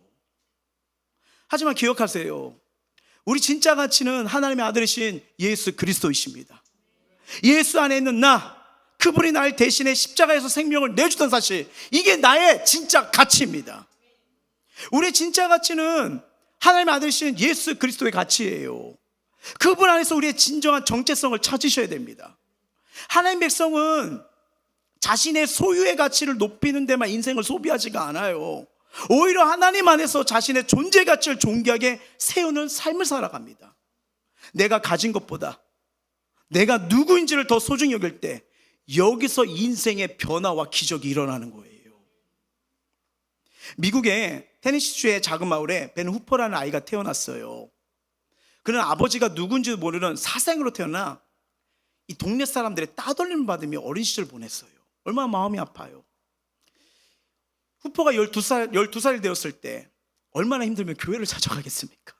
하지만 기억하세요. 우리 진짜 가치는 하나님의 아들이신 예수 그리스도이십니다. 예수 안에 있는 나, 그분이 날 대신에 십자가에서 생명을 내주던 사실, 이게 나의 진짜 가치입니다. 우리의 진짜 가치는 하나님의 아들이신 예수 그리스도의 가치예요. 그분 안에서 우리의 진정한 정체성을 찾으셔야 됩니다. 하나님 백성은 자신의 소유의 가치를 높이는 데만 인생을 소비하지가 않아요. 오히려 하나님 안에서 자신의 존재 가치를 존귀하게 세우는 삶을 살아갑니다. 내가 가진 것보다 내가 누구인지를 더 소중히 여길 때 여기서 인생의 변화와 기적이 일어나는 거예요. 미국의 테네시주의 작은 마을에 벤 후퍼라는 아이가 태어났어요. 그는 아버지가 누군지 모르는 사생으로 태어나 이 동네 사람들의 따돌림을 받으며 어린 시절을 보냈어요. 얼마나 마음이 아파요. 후퍼가 12살이 되었을 때 얼마나 힘들면 교회를 찾아가겠습니까?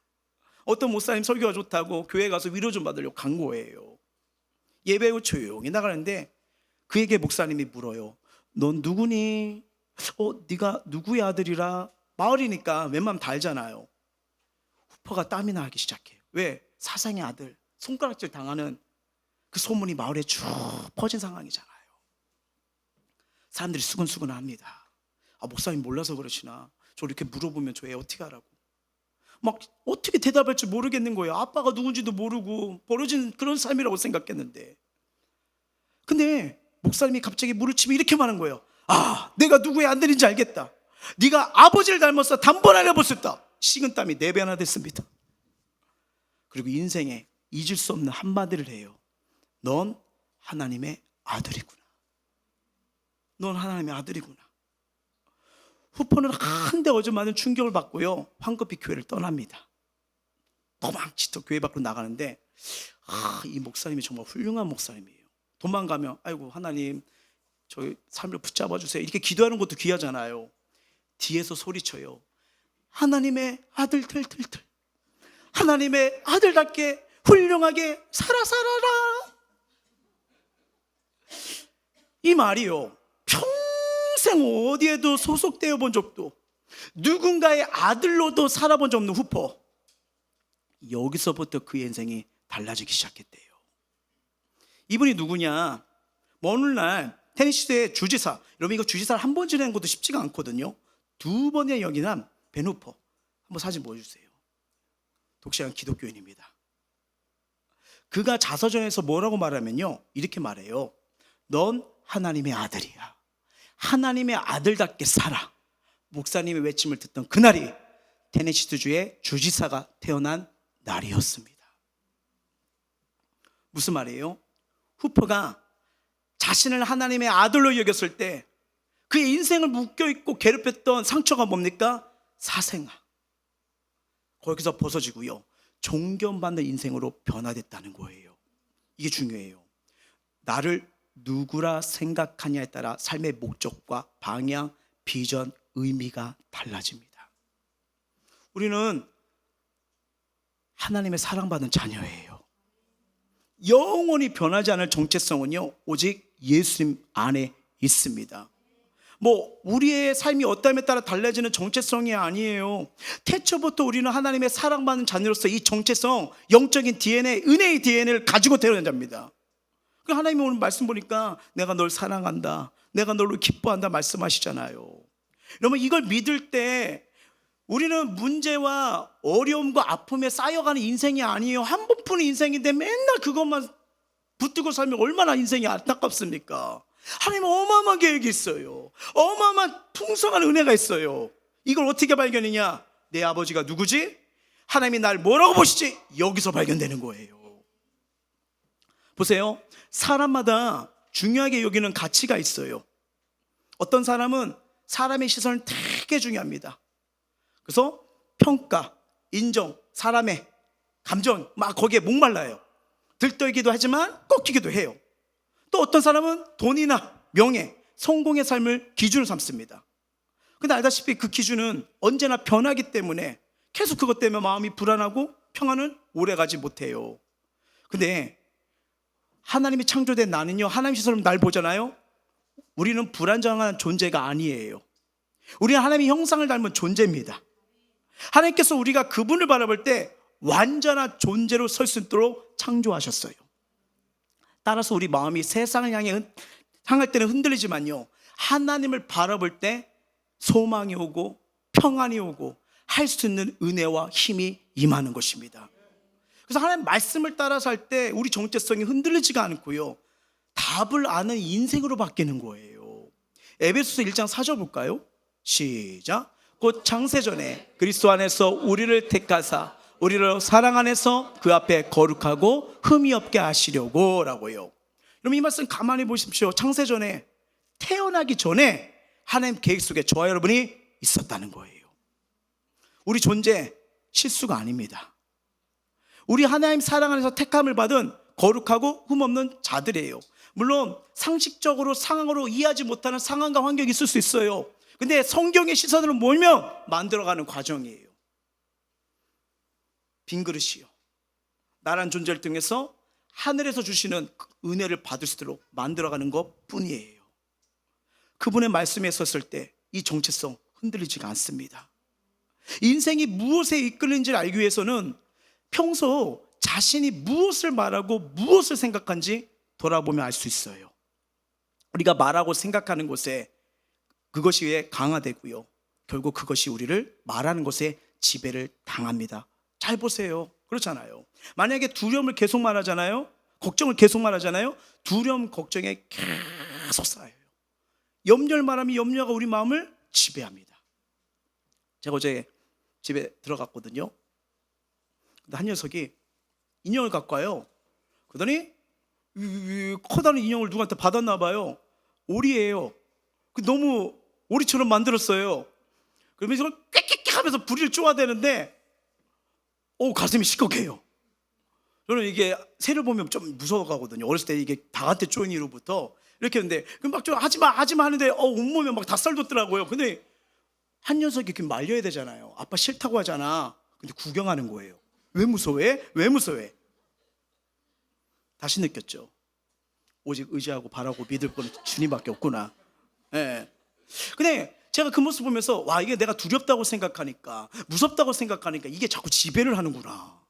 어떤 목사님 설교가 좋다고 교회 가서 위로 좀 받으려고 간 거예요. 예배 후 조용히 나가는데 그에게 목사님이 물어요. 넌 누구니? 네가 누구의 아들이라? 마을이니까 웬만하면 다 알잖아요. 후퍼가 땀이 나기 시작해요. 왜? 사상의 아들, 손가락질 당하는 그 소문이 마을에 쭉 퍼진 상황이잖아요. 사람들이 수근수근합니다. 목사님 몰라서 그러시나? 저 이렇게 물어보면 저 애 어떻게 하라고? 막 어떻게 대답할지 모르겠는 거예요. 아빠가 누군지도 모르고 벌어진 그런 삶이라고 생각했는데, 근데 목사님이 갑자기 물을 치며 이렇게 말한 거예요. 내가 누구의 아들인지 알겠다. 네가 아버지를 닮았어. 단번에 해볼 수 있다. 식은땀이 4배나 됐습니다. 그리고 인생에 잊을 수 없는 한마디를 해요. 넌 하나님의 아들이구나. 넌 하나님의 아들이구나. 후퍼는 한데 어제만은 충격을 받고요, 황급히 교회를 떠납니다. 도망치터 교회 밖으로 나가는데 이 목사님이 정말 훌륭한 목사님이에요. 도망가면 아이고 하나님 저희 삶을 붙잡아 주세요 이렇게 기도하는 것도 귀하잖아요. 뒤에서 소리쳐요. 하나님의 아들 들들들, 하나님의 아들답게 훌륭하게 살아라. 이 말이요, 평생 어디에도 소속되어 본 적도 누군가의 아들로도 살아본 적 없는 후퍼, 여기서부터 그의 인생이 달라지기 시작했대요. 이분이 누구냐? 어느 날 테네시주의 주지사, 여러분 이거 주지사를 한 번 지내는 것도 쉽지가 않거든요. 2번의 역임한 벤 후퍼, 한번 사진 보여주세요. 독실한 기독교인입니다. 그가 자서전에서 뭐라고 말하면요, 이렇게 말해요. 넌 하나님의 아들이야. 하나님의 아들답게 살아. 목사님의 외침을 듣던 그날이 테네시주의 주지사가 태어난 날이었습니다. 무슨 말이에요? 후퍼가 자신을 하나님의 아들로 여겼을 때 그의 인생을 묶여있고 괴롭혔던 상처가 뭡니까? 사생아. 거기서 벗어지고요, 존경받는 인생으로 변화됐다는 거예요. 이게 중요해요. 나를 누구라 생각하냐에 따라 삶의 목적과 방향, 비전, 의미가 달라집니다. 우리는 하나님의 사랑받는 자녀예요. 영원히 변하지 않을 정체성은요, 오직 예수님 안에 있습니다. 뭐 우리의 삶이 어떠함에 따라 달라지는 정체성이 아니에요. 태초부터 우리는 하나님의 사랑받는 자녀로서 이 정체성, 영적인 DNA, 은혜의 DNA를 가지고 태어난 자입니다. 하나님이 오늘 말씀 보니까 내가 널 사랑한다, 내가 너를 기뻐한다 말씀하시잖아요. 여러분, 이걸 믿을 때 우리는 문제와 어려움과 아픔에 쌓여가는 인생이 아니에요. 한 번뿐인 인생인데 맨날 그것만 붙들고 살면 얼마나 인생이 안타깝습니까? 하나님은 어마어마한 계획이 있어요. 어마어마한 풍성한 은혜가 있어요. 이걸 어떻게 발견했냐? 내 아버지가 누구지? 하나님이 날 뭐라고 보시지? 여기서 발견되는 거예요. 보세요, 사람마다 중요하게 여기는 가치가 있어요. 어떤 사람은 사람의 시선을 되게 중요합니다. 그래서 평가, 인정, 사람의 감정 막 거기에 목말라요. 들떠있기도 하지만 꺾이기도 해요. 또 어떤 사람은 돈이나 명예, 성공의 삶을 기준으로 삼습니다. 근데 알다시피 그 기준은 언제나 변하기 때문에 계속 그것 때문에 마음이 불안하고 평안은 오래가지 못해요. 근데 하나님이 창조된 나는요, 하나님 시선으로 날 보잖아요. 우리는 불안정한 존재가 아니에요. 우리는 하나님의 형상을 닮은 존재입니다. 하나님께서 우리가 그분을 바라볼 때 완전한 존재로 설 수 있도록 창조하셨어요. 따라서 우리 마음이 세상을 향할 때는 흔들리지만요, 하나님을 바라볼 때 소망이 오고 평안이 오고 할 수 있는 은혜와 힘이 임하는 것입니다. 그래서 하나님 말씀을 따라 살 때 우리 정체성이 흔들리지가 않고요, 답을 아는 인생으로 바뀌는 거예요. 에베소서 1장 4절 볼까요? 시작. 곧 창세전에 그리스도 안에서 우리를 택하사 우리를 사랑 안에서 그 앞에 거룩하고 흠이 없게 하시려고 라고요. 여러분, 이 말씀 가만히 보십시오. 창세전에, 태어나기 전에 하나님 계획 속에 저와 여러분이 있었다는 거예요. 우리 존재 실수가 아닙니다. 우리 하나님 사랑 안에서 택함을 받은 거룩하고 흠없는 자들이에요. 물론 상식적으로 상황으로 이해하지 못하는 상황과 환경이 있을 수 있어요. 근데 성경의 시선으로 몰면 만들어가는 과정이에요. 빈 그릇이요, 나란 존재를 통해서 하늘에서 주시는 은혜를 받을 수 있도록 만들어가는 것 뿐이에요. 그분의 말씀에 섰을 때 이 정체성 흔들리지가 않습니다. 인생이 무엇에 이끌리는지를 알기 위해서는 평소 자신이 무엇을 말하고 무엇을 생각한지 돌아보면 알 수 있어요. 우리가 말하고 생각하는 곳에 그것이 왜 강화되고요, 결국 그것이 우리를 말하는 것에 지배를 당합니다. 잘 보세요. 그렇잖아요. 만약에 두려움을 계속 말하잖아요, 걱정을 계속 말하잖아요, 두려움, 걱정에 계속 쌓여요. 염려를 말하면 염려가 우리 마음을 지배합니다. 제가 어제 집에 들어갔거든요. 근데 한 녀석이 인형을 갖고 와요. 그러더니 커다란 인형을 누구한테 받았나 봐요. 오리예요. 너무 오리처럼 만들었어요. 그러면서 이걸 꽥꽥꽥 하면서 부리를 쪼아대는데 가슴이 시꺼개요. 저는 이게 새를 보면 좀 무서워가거든요. 어렸을 때 이게 닭한테 쪼인 이후부터 이렇게 했는데 막 좀 하지마 하는데 온몸에 막 닭살 돋더라고요. 근데 한 녀석이 이렇게 말려야 되잖아요. 아빠 싫다고 하잖아. 근데 구경하는 거예요. 왜 무서워해? 왜 무서워해? 다시 느꼈죠. 오직 의지하고 바라고 믿을 건 주님밖에 없구나. 예. 근데 제가 그 모습 보면서 와, 이게 내가 두렵다고 생각하니까, 무섭다고 생각하니까 이게 자꾸 지배를 하는구나.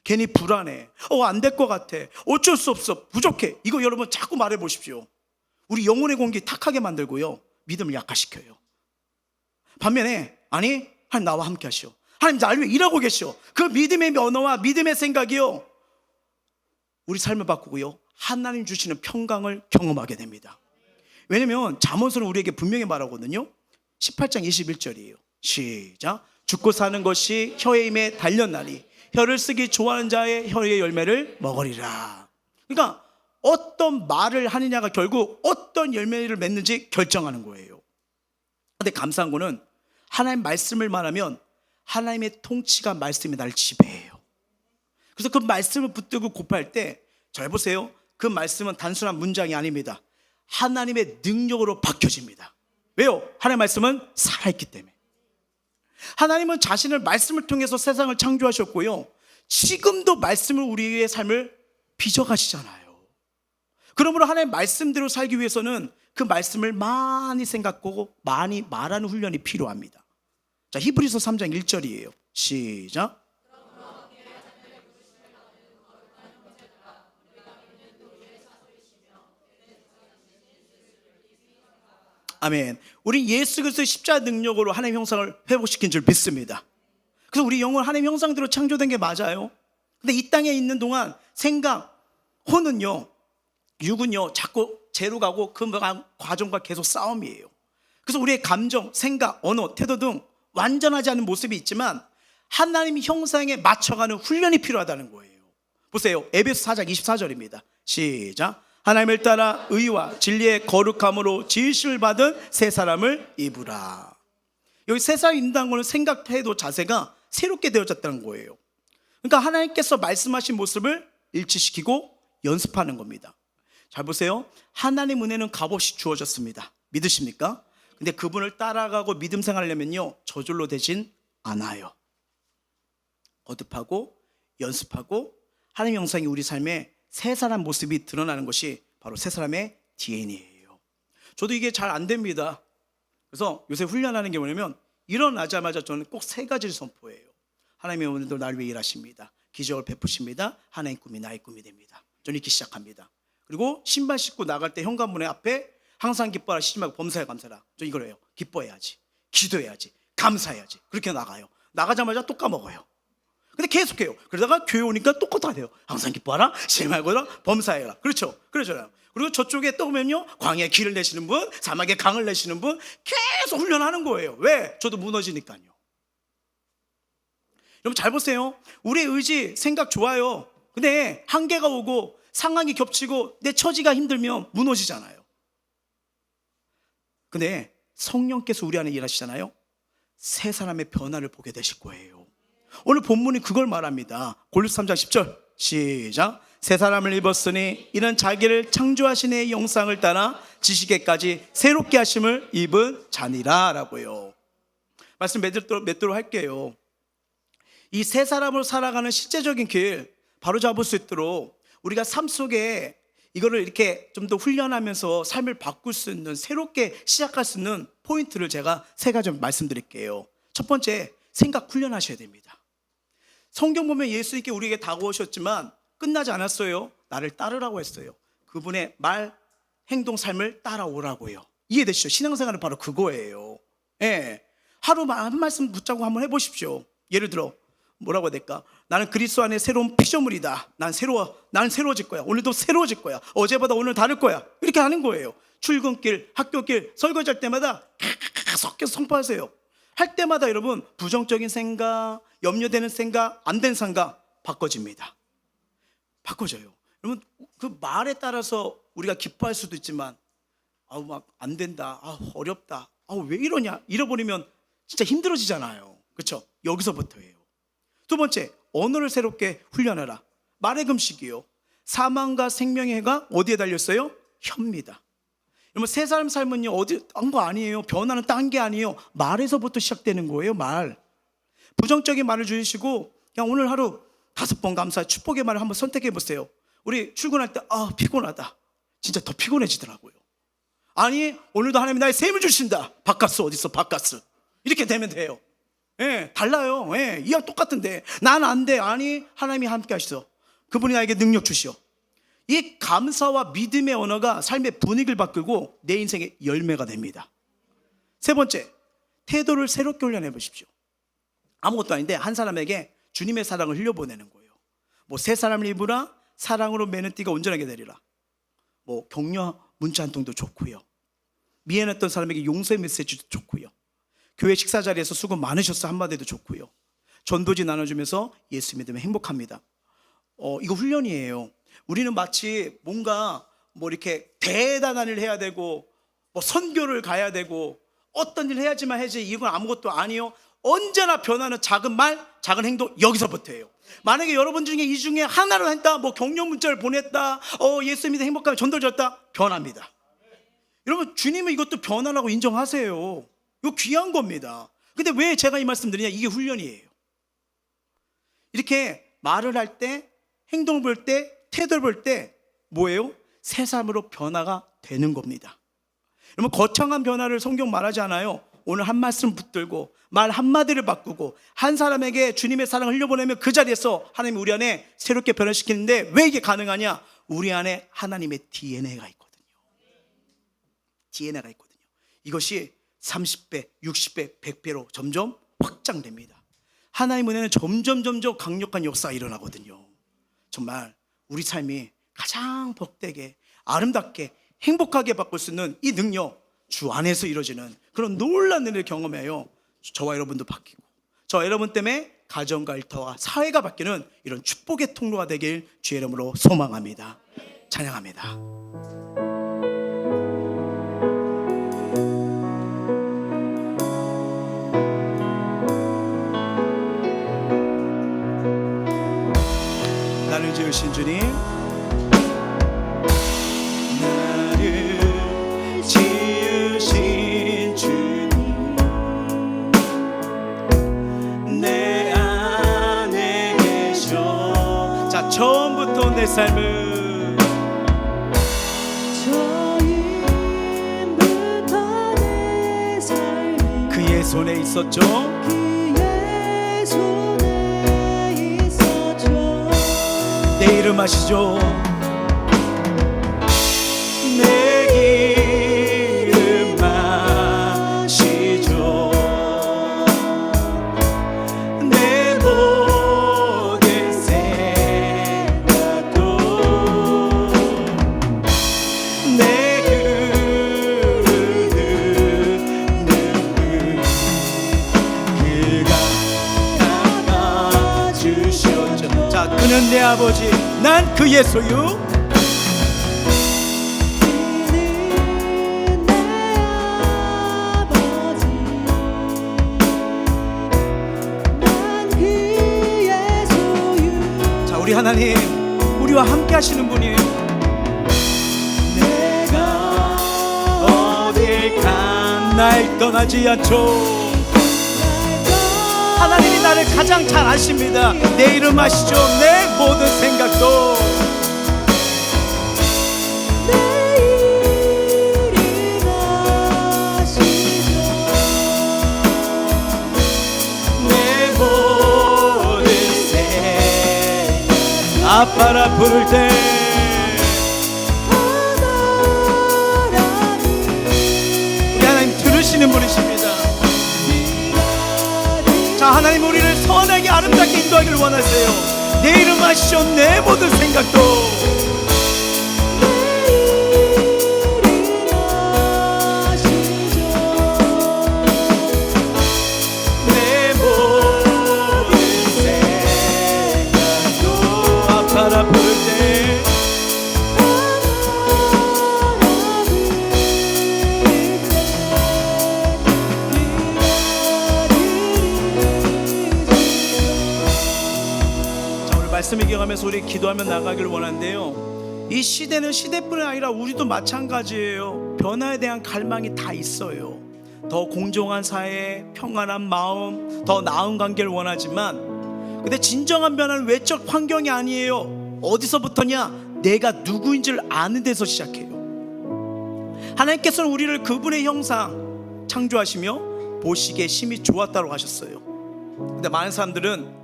괜히 불안해. 안 될 것 같아. 어쩔 수 없어. 부족해. 이거 여러분 자꾸 말해 보십시오. 우리 영혼의 공기 탁하게 만들고요, 믿음을 약화시켜요. 반면에 아니, 하나님 나와 함께 하시오. 하나님 나를 위해 일하고 계시오. 그 믿음의 언어와 믿음의 생각이요, 우리 삶을 바꾸고요, 하나님 주시는 평강을 경험하게 됩니다. 왜냐면 잠언서는 우리에게 분명히 말하거든요. 18장 21절이에요. 시작. 죽고 사는 것이 혀의 힘에 달렸나니 혀를 쓰기 좋아하는 자의 혀의 열매를 먹으리라. 그러니까 어떤 말을 하느냐가 결국 어떤 열매를 맺는지 결정하는 거예요. 근데 감사한 거는 하나님 말씀을 말하면 하나님의 통치가 말씀이 나를 지배해요. 그래서 그 말씀을 붙들고 고팔 때 잘 보세요. 그 말씀은 단순한 문장이 아닙니다. 하나님의 능력으로 바뀌어집니다. 왜요? 하나님의 말씀은 살아있기 때문에. 하나님은 자신의 말씀을 통해서 세상을 창조하셨고요, 지금도 말씀을 우리의 삶을 빚어가시잖아요. 그러므로 하나님의 말씀대로 살기 위해서는 그 말씀을 많이 생각하고 많이 말하는 훈련이 필요합니다. 자, 히브리서 3장 1절이에요. 시작. 아멘. 우리 예수 그리스도의 십자가 능력으로 하나님의 형상을 회복시킨 줄 믿습니다. 그래서 우리 영혼 하나님의 형상대로 창조된 게 맞아요. 근데 이 땅에 있는 동안 생각, 혼은요, 육은요, 자꾸 죄로 가고 그 과정과 계속 싸움이에요. 그래서 우리의 감정, 생각, 언어, 태도 등 완전하지 않은 모습이 있지만 하나님의 형상에 맞춰가는 훈련이 필요하다는 거예요. 보세요. 에베소 4장 24절입니다. 시작. 하나님을 따라 의와 진리의 거룩함으로 지으심을 받은 새 사람을 입으라. 여기 새 사람이 입는다는 것은 생각, 태도, 자세가 새롭게 되어졌다는 거예요. 그러니까 하나님께서 말씀하신 모습을 일치시키고 연습하는 겁니다. 잘 보세요. 하나님 은혜는 값없이 주어졌습니다. 믿으십니까? 근데 그분을 따라가고 믿음 생활하려면요, 저절로 되진 않아요. 거듭하고 연습하고 하나님 형상이 우리 삶에 새 사람 모습이 드러나는 것이 바로 새 사람의 DNA예요. 저도 이게 잘 안 됩니다. 그래서 요새 훈련하는 게 뭐냐면 일어나자마자 저는 꼭 세 가지를 선포해요. 하나님의 오늘도 나를 위해 일하십니다. 기적을 베푸십니다. 하나님 꿈이 나의 꿈이 됩니다. 저는 이렇게 시작합니다. 그리고 신발 신고 나갈 때 현관문에 앞에 항상 기뻐하라, 쉬지 말고 범사에 감사라. 저 이걸 해요. 기뻐해야지, 기도해야지, 감사해야지. 그렇게 나가요. 나가자마자 또 까먹어요. 근데 계속해요. 그러다가 교회 오니까 똑같아요. 항상 기뻐하라, 쉬지 말고 범사해라. 그렇죠? 그러잖아요. 그리고 저쪽에 또 오면요, 광야에 길을 내시는 분, 사막에 강을 내시는 분, 계속 훈련하는 거예요. 왜? 저도 무너지니까요. 여러분 잘 보세요. 우리의 의지, 생각 좋아요. 근데 한계가 오고 상황이 겹치고 내 처지가 힘들면 무너지잖아요. 근데 성령께서 우리 안에 일하시잖아요. 새 사람의 변화를 보게 되실 거예요. 오늘 본문이 그걸 말합니다. 골로새 3장 10절 시작. 새 사람을 입었으니 이는 자기를 창조하신 이의 형상을 따라 지식에까지 새롭게 하심을 입은 자니라 라고요. 말씀 맺도록 할게요. 이 새 사람으로 살아가는 실제적인 길 바로 잡을 수 있도록 우리가 삶 속에 이거를 이렇게 좀 더 훈련하면서 삶을 바꿀 수 있는, 새롭게 시작할 수 있는 포인트를 제가 세 가지 말씀드릴게요. 첫 번째, 생각 훈련하셔야 됩니다. 성경 보면 예수님께 우리에게 다가오셨지만 끝나지 않았어요. 나를 따르라고 했어요. 그분의 말, 행동, 삶을 따라오라고요. 이해되시죠? 신앙생활은 바로 그거예요. 예. 하루 한 말씀 붙잡고 한번 해보십시오. 예를 들어 뭐라고 해야 될까? 나는 그리스도 안에 새로운 피조물이다. 나는 새로워질 거야. 오늘도 새로워질 거야. 어제보다 오늘 다를 거야. 이렇게 하는 거예요. 출근길, 학교길, 설거지할 때마다 계속 선포하세요. 할 때마다 여러분 부정적인 생각, 염려되는 생각, 안 된 생각 바꿔집니다. 바꿔져요. 여러분 그 말에 따라서 우리가 기뻐할 수도 있지만 아우 막 안 된다, 어렵다, 왜 이러냐 잃어버리면 진짜 힘들어지잖아요. 그렇죠? 여기서부터예요. 두 번째, 언어를 새롭게 훈련하라. 말의 금식이요. 사망과 생명의 해가 어디에 달렸어요? 혀입니다. 여러분 세 사람 삶은요 어디 딴 거 아니에요. 변화는 딴 게 아니에요. 말에서부터 시작되는 거예요. 말. 부정적인 말을 줄이시고 그냥 오늘 하루 5번 감사 축복의 말을 한번 선택해 보세요. 우리 출근할 때 피곤하다. 진짜 더 피곤해지더라고요. 아니 오늘도 하나님이 나의 셈을 주신다. 바카스 어디 있어? 바카스. 이렇게 되면 돼요. 예, 달라요. 예, 이왕 똑같은데 난 안 돼. 아니 하나님이 함께 하시어. 그분이 나에게 능력 주시오. 이 감사와 믿음의 언어가 삶의 분위기를 바꾸고 내 인생의 열매가 됩니다. 세 번째, 태도를 새롭게 훈련해 보십시오. 아무것도 아닌데 한 사람에게 주님의 사랑을 흘려보내는 거예요. 뭐 새 사람을 입으라, 사랑으로 매는 띠가 온전하게 되리라. 뭐 격려 문자 한 통도 좋고요. 미안했던 사람에게 용서의 메시지도 좋고요. 교회 식사 자리에서 수고 많으셨어 한마디도 좋고요. 전도지 나눠주면서 예수 믿으면 행복합니다. 이거 훈련이에요. 우리는 마치 뭔가 뭐 이렇게 대단한 일을 해야 되고 뭐 선교를 가야 되고 어떤 일을 해야지만 해야지, 이건 아무것도 아니요. 언제나 변하는 작은 말, 작은 행동, 여기서부터예요. 만약에 여러분 중에 이 중에 하나를 했다, 뭐 격려 문자를 보냈다, 예수 믿으면 행복하게 전도를 줬다, 변합니다. 여러분 주님은 이것도 변화라고 인정하세요. 이거 귀한 겁니다. 근데 왜 제가 이 말씀 드리냐? 이게 훈련이에요. 이렇게 말을 할 때, 행동을 볼 때, 태도를 볼 때 뭐예요? 새 사람으로 변화가 되는 겁니다. 여러분, 거창한 변화를 성경 말하지 않아요. 오늘 한 말씀 붙들고 말 한마디를 바꾸고 한 사람에게 주님의 사랑을 흘려보내면 그 자리에서 하나님이 우리 안에 새롭게 변화시키는데, 왜 이게 가능하냐? 우리 안에 하나님의 DNA가 있거든요. DNA가 있거든요. 이것이 30배, 60배, 100배로 점점 확장됩니다. 하나님 은혜는 점점 강력한 역사가 일어나거든요. 정말 우리 삶이 가장 복되게, 아름답게, 행복하게 바꿀 수 있는 이 능력, 주 안에서 이루어지는 그런 놀라운 일을 경험해요. 저와 여러분도 바뀌고, 저와 여러분 때문에 가정과 일터와 사회가 바뀌는 이런 축복의 통로가 되길 주의 이름으로 소망합니다. 찬양합니다. 나를 지으신 주님, 나를 지으신 주님, 내 안에 계셔. 자, 처음부터 내 삶을, 처음부터 내 삶이 그의 손에 있었죠. 그의 손에 있었죠. 내 이름 아시죠? 내 이름 아시죠? 내 모든 생각도 내 흐르는 눈물 그가 닦아주셨죠. 자, 그는 내 아버지, 난 그의 소유. 자, 우리 하나님, 우리와 함께 하시는 분이에요. 내가 어딜 간 날 떠나지 않죠. 하나님이 나를 가장 잘 아십니다. 내 이름 아시죠? 내 모든 생각도 내 이름 아시죠? 내 모든 생각 아빠라 부를 때 우리 하나님 들으시는 분이십니다. 자, 하나님 우리를 선하게 아름답게 인도하기를 원하세요. 내 이름 아시죠? 내 모든 생각도 내 모든 생각도 아파라 부를 때 말씀을 기억하면서 우리 기도하며 나가기를 원하는데요, 이 시대는 시대뿐만 아니라 우리도 마찬가지예요. 변화에 대한 갈망이 다 있어요. 더 공정한 사회, 평안한 마음, 더 나은 관계를 원하지만, 근데 진정한 변화는 외적 환경이 아니에요. 어디서부터냐? 내가 누구인지를 아는 데서 시작해요. 하나님께서는 우리를 그분의 형상 창조하시며 보시기에 심히 좋았다고 하셨어요. 근데 많은 사람들은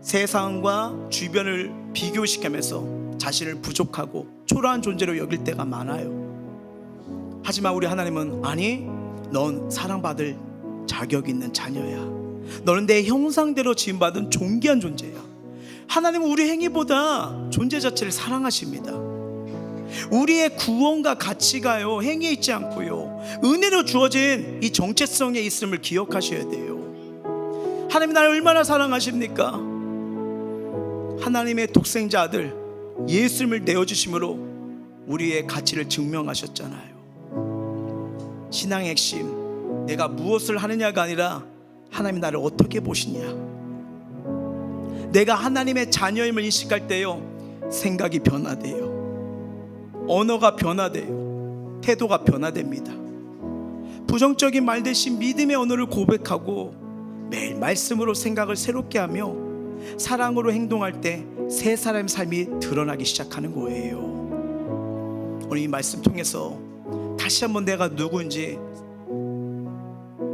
세상과 주변을 비교시키면서 자신을 부족하고 초라한 존재로 여길 때가 많아요. 하지만 우리 하나님은, 아니, 넌 사랑받을 자격 있는 자녀야. 너는 내 형상대로 지음받은 존귀한 존재야. 하나님은 우리 행위보다 존재 자체를 사랑하십니다. 우리의 구원과 가치가요, 행위에 있지 않고요, 은혜로 주어진 이 정체성에 있음을 기억하셔야 돼요. 하나님이 나를 얼마나 사랑하십니까? 하나님의 독생자 아들 예수님을 내어주심으로 우리의 가치를 증명하셨잖아요. 신앙의 핵심, 내가 무엇을 하느냐가 아니라 하나님이 나를 어떻게 보시냐. 내가 하나님의 자녀임을 인식할 때요, 생각이 변화돼요. 언어가 변화돼요. 태도가 변화됩니다. 부정적인 말 대신 믿음의 언어를 고백하고 매일 말씀으로 생각을 새롭게 하며 사랑으로 행동할 때 새 사람의 삶이 드러나기 시작하는 거예요. 오늘 이 말씀 통해서 다시 한번 내가 누구인지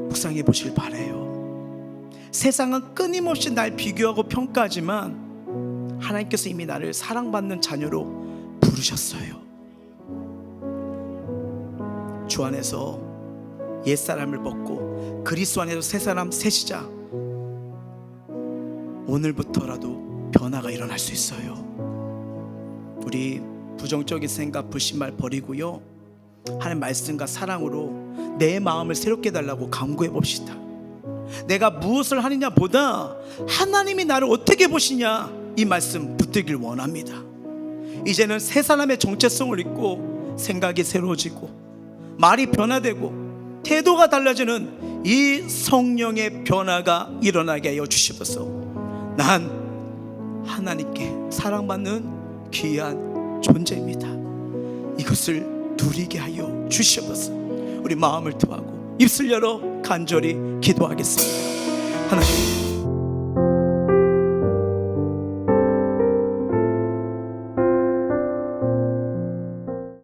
묵상해 보실 바라요. 세상은 끊임없이 날 비교하고 평가하지만 하나님께서 이미 나를 사랑받는 자녀로 부르셨어요. 주 안에서 옛사람을 벗고 그리스도 안에서 새사람 새시자. 오늘부터라도 변화가 일어날 수 있어요. 우리 부정적인 생각, 불신말 버리고요, 하나님 말씀과 사랑으로 내 마음을 새롭게 해달라고 간구해 봅시다. 내가 무엇을 하느냐 보다 하나님이 나를 어떻게 보시냐, 이 말씀 붙들길 원합니다. 이제는 새 사람의 정체성을 잊고 생각이 새로워지고 말이 변화되고 태도가 달라지는 이 성령의 변화가 일어나게 하여 주시옵소서. 난 하나님께 사랑받는 귀한 존재입니다. 이것을 누리게 하여 주시옵소서. 우리 마음을 토하고 입술 열어 간절히 기도하겠습니다. 하나님,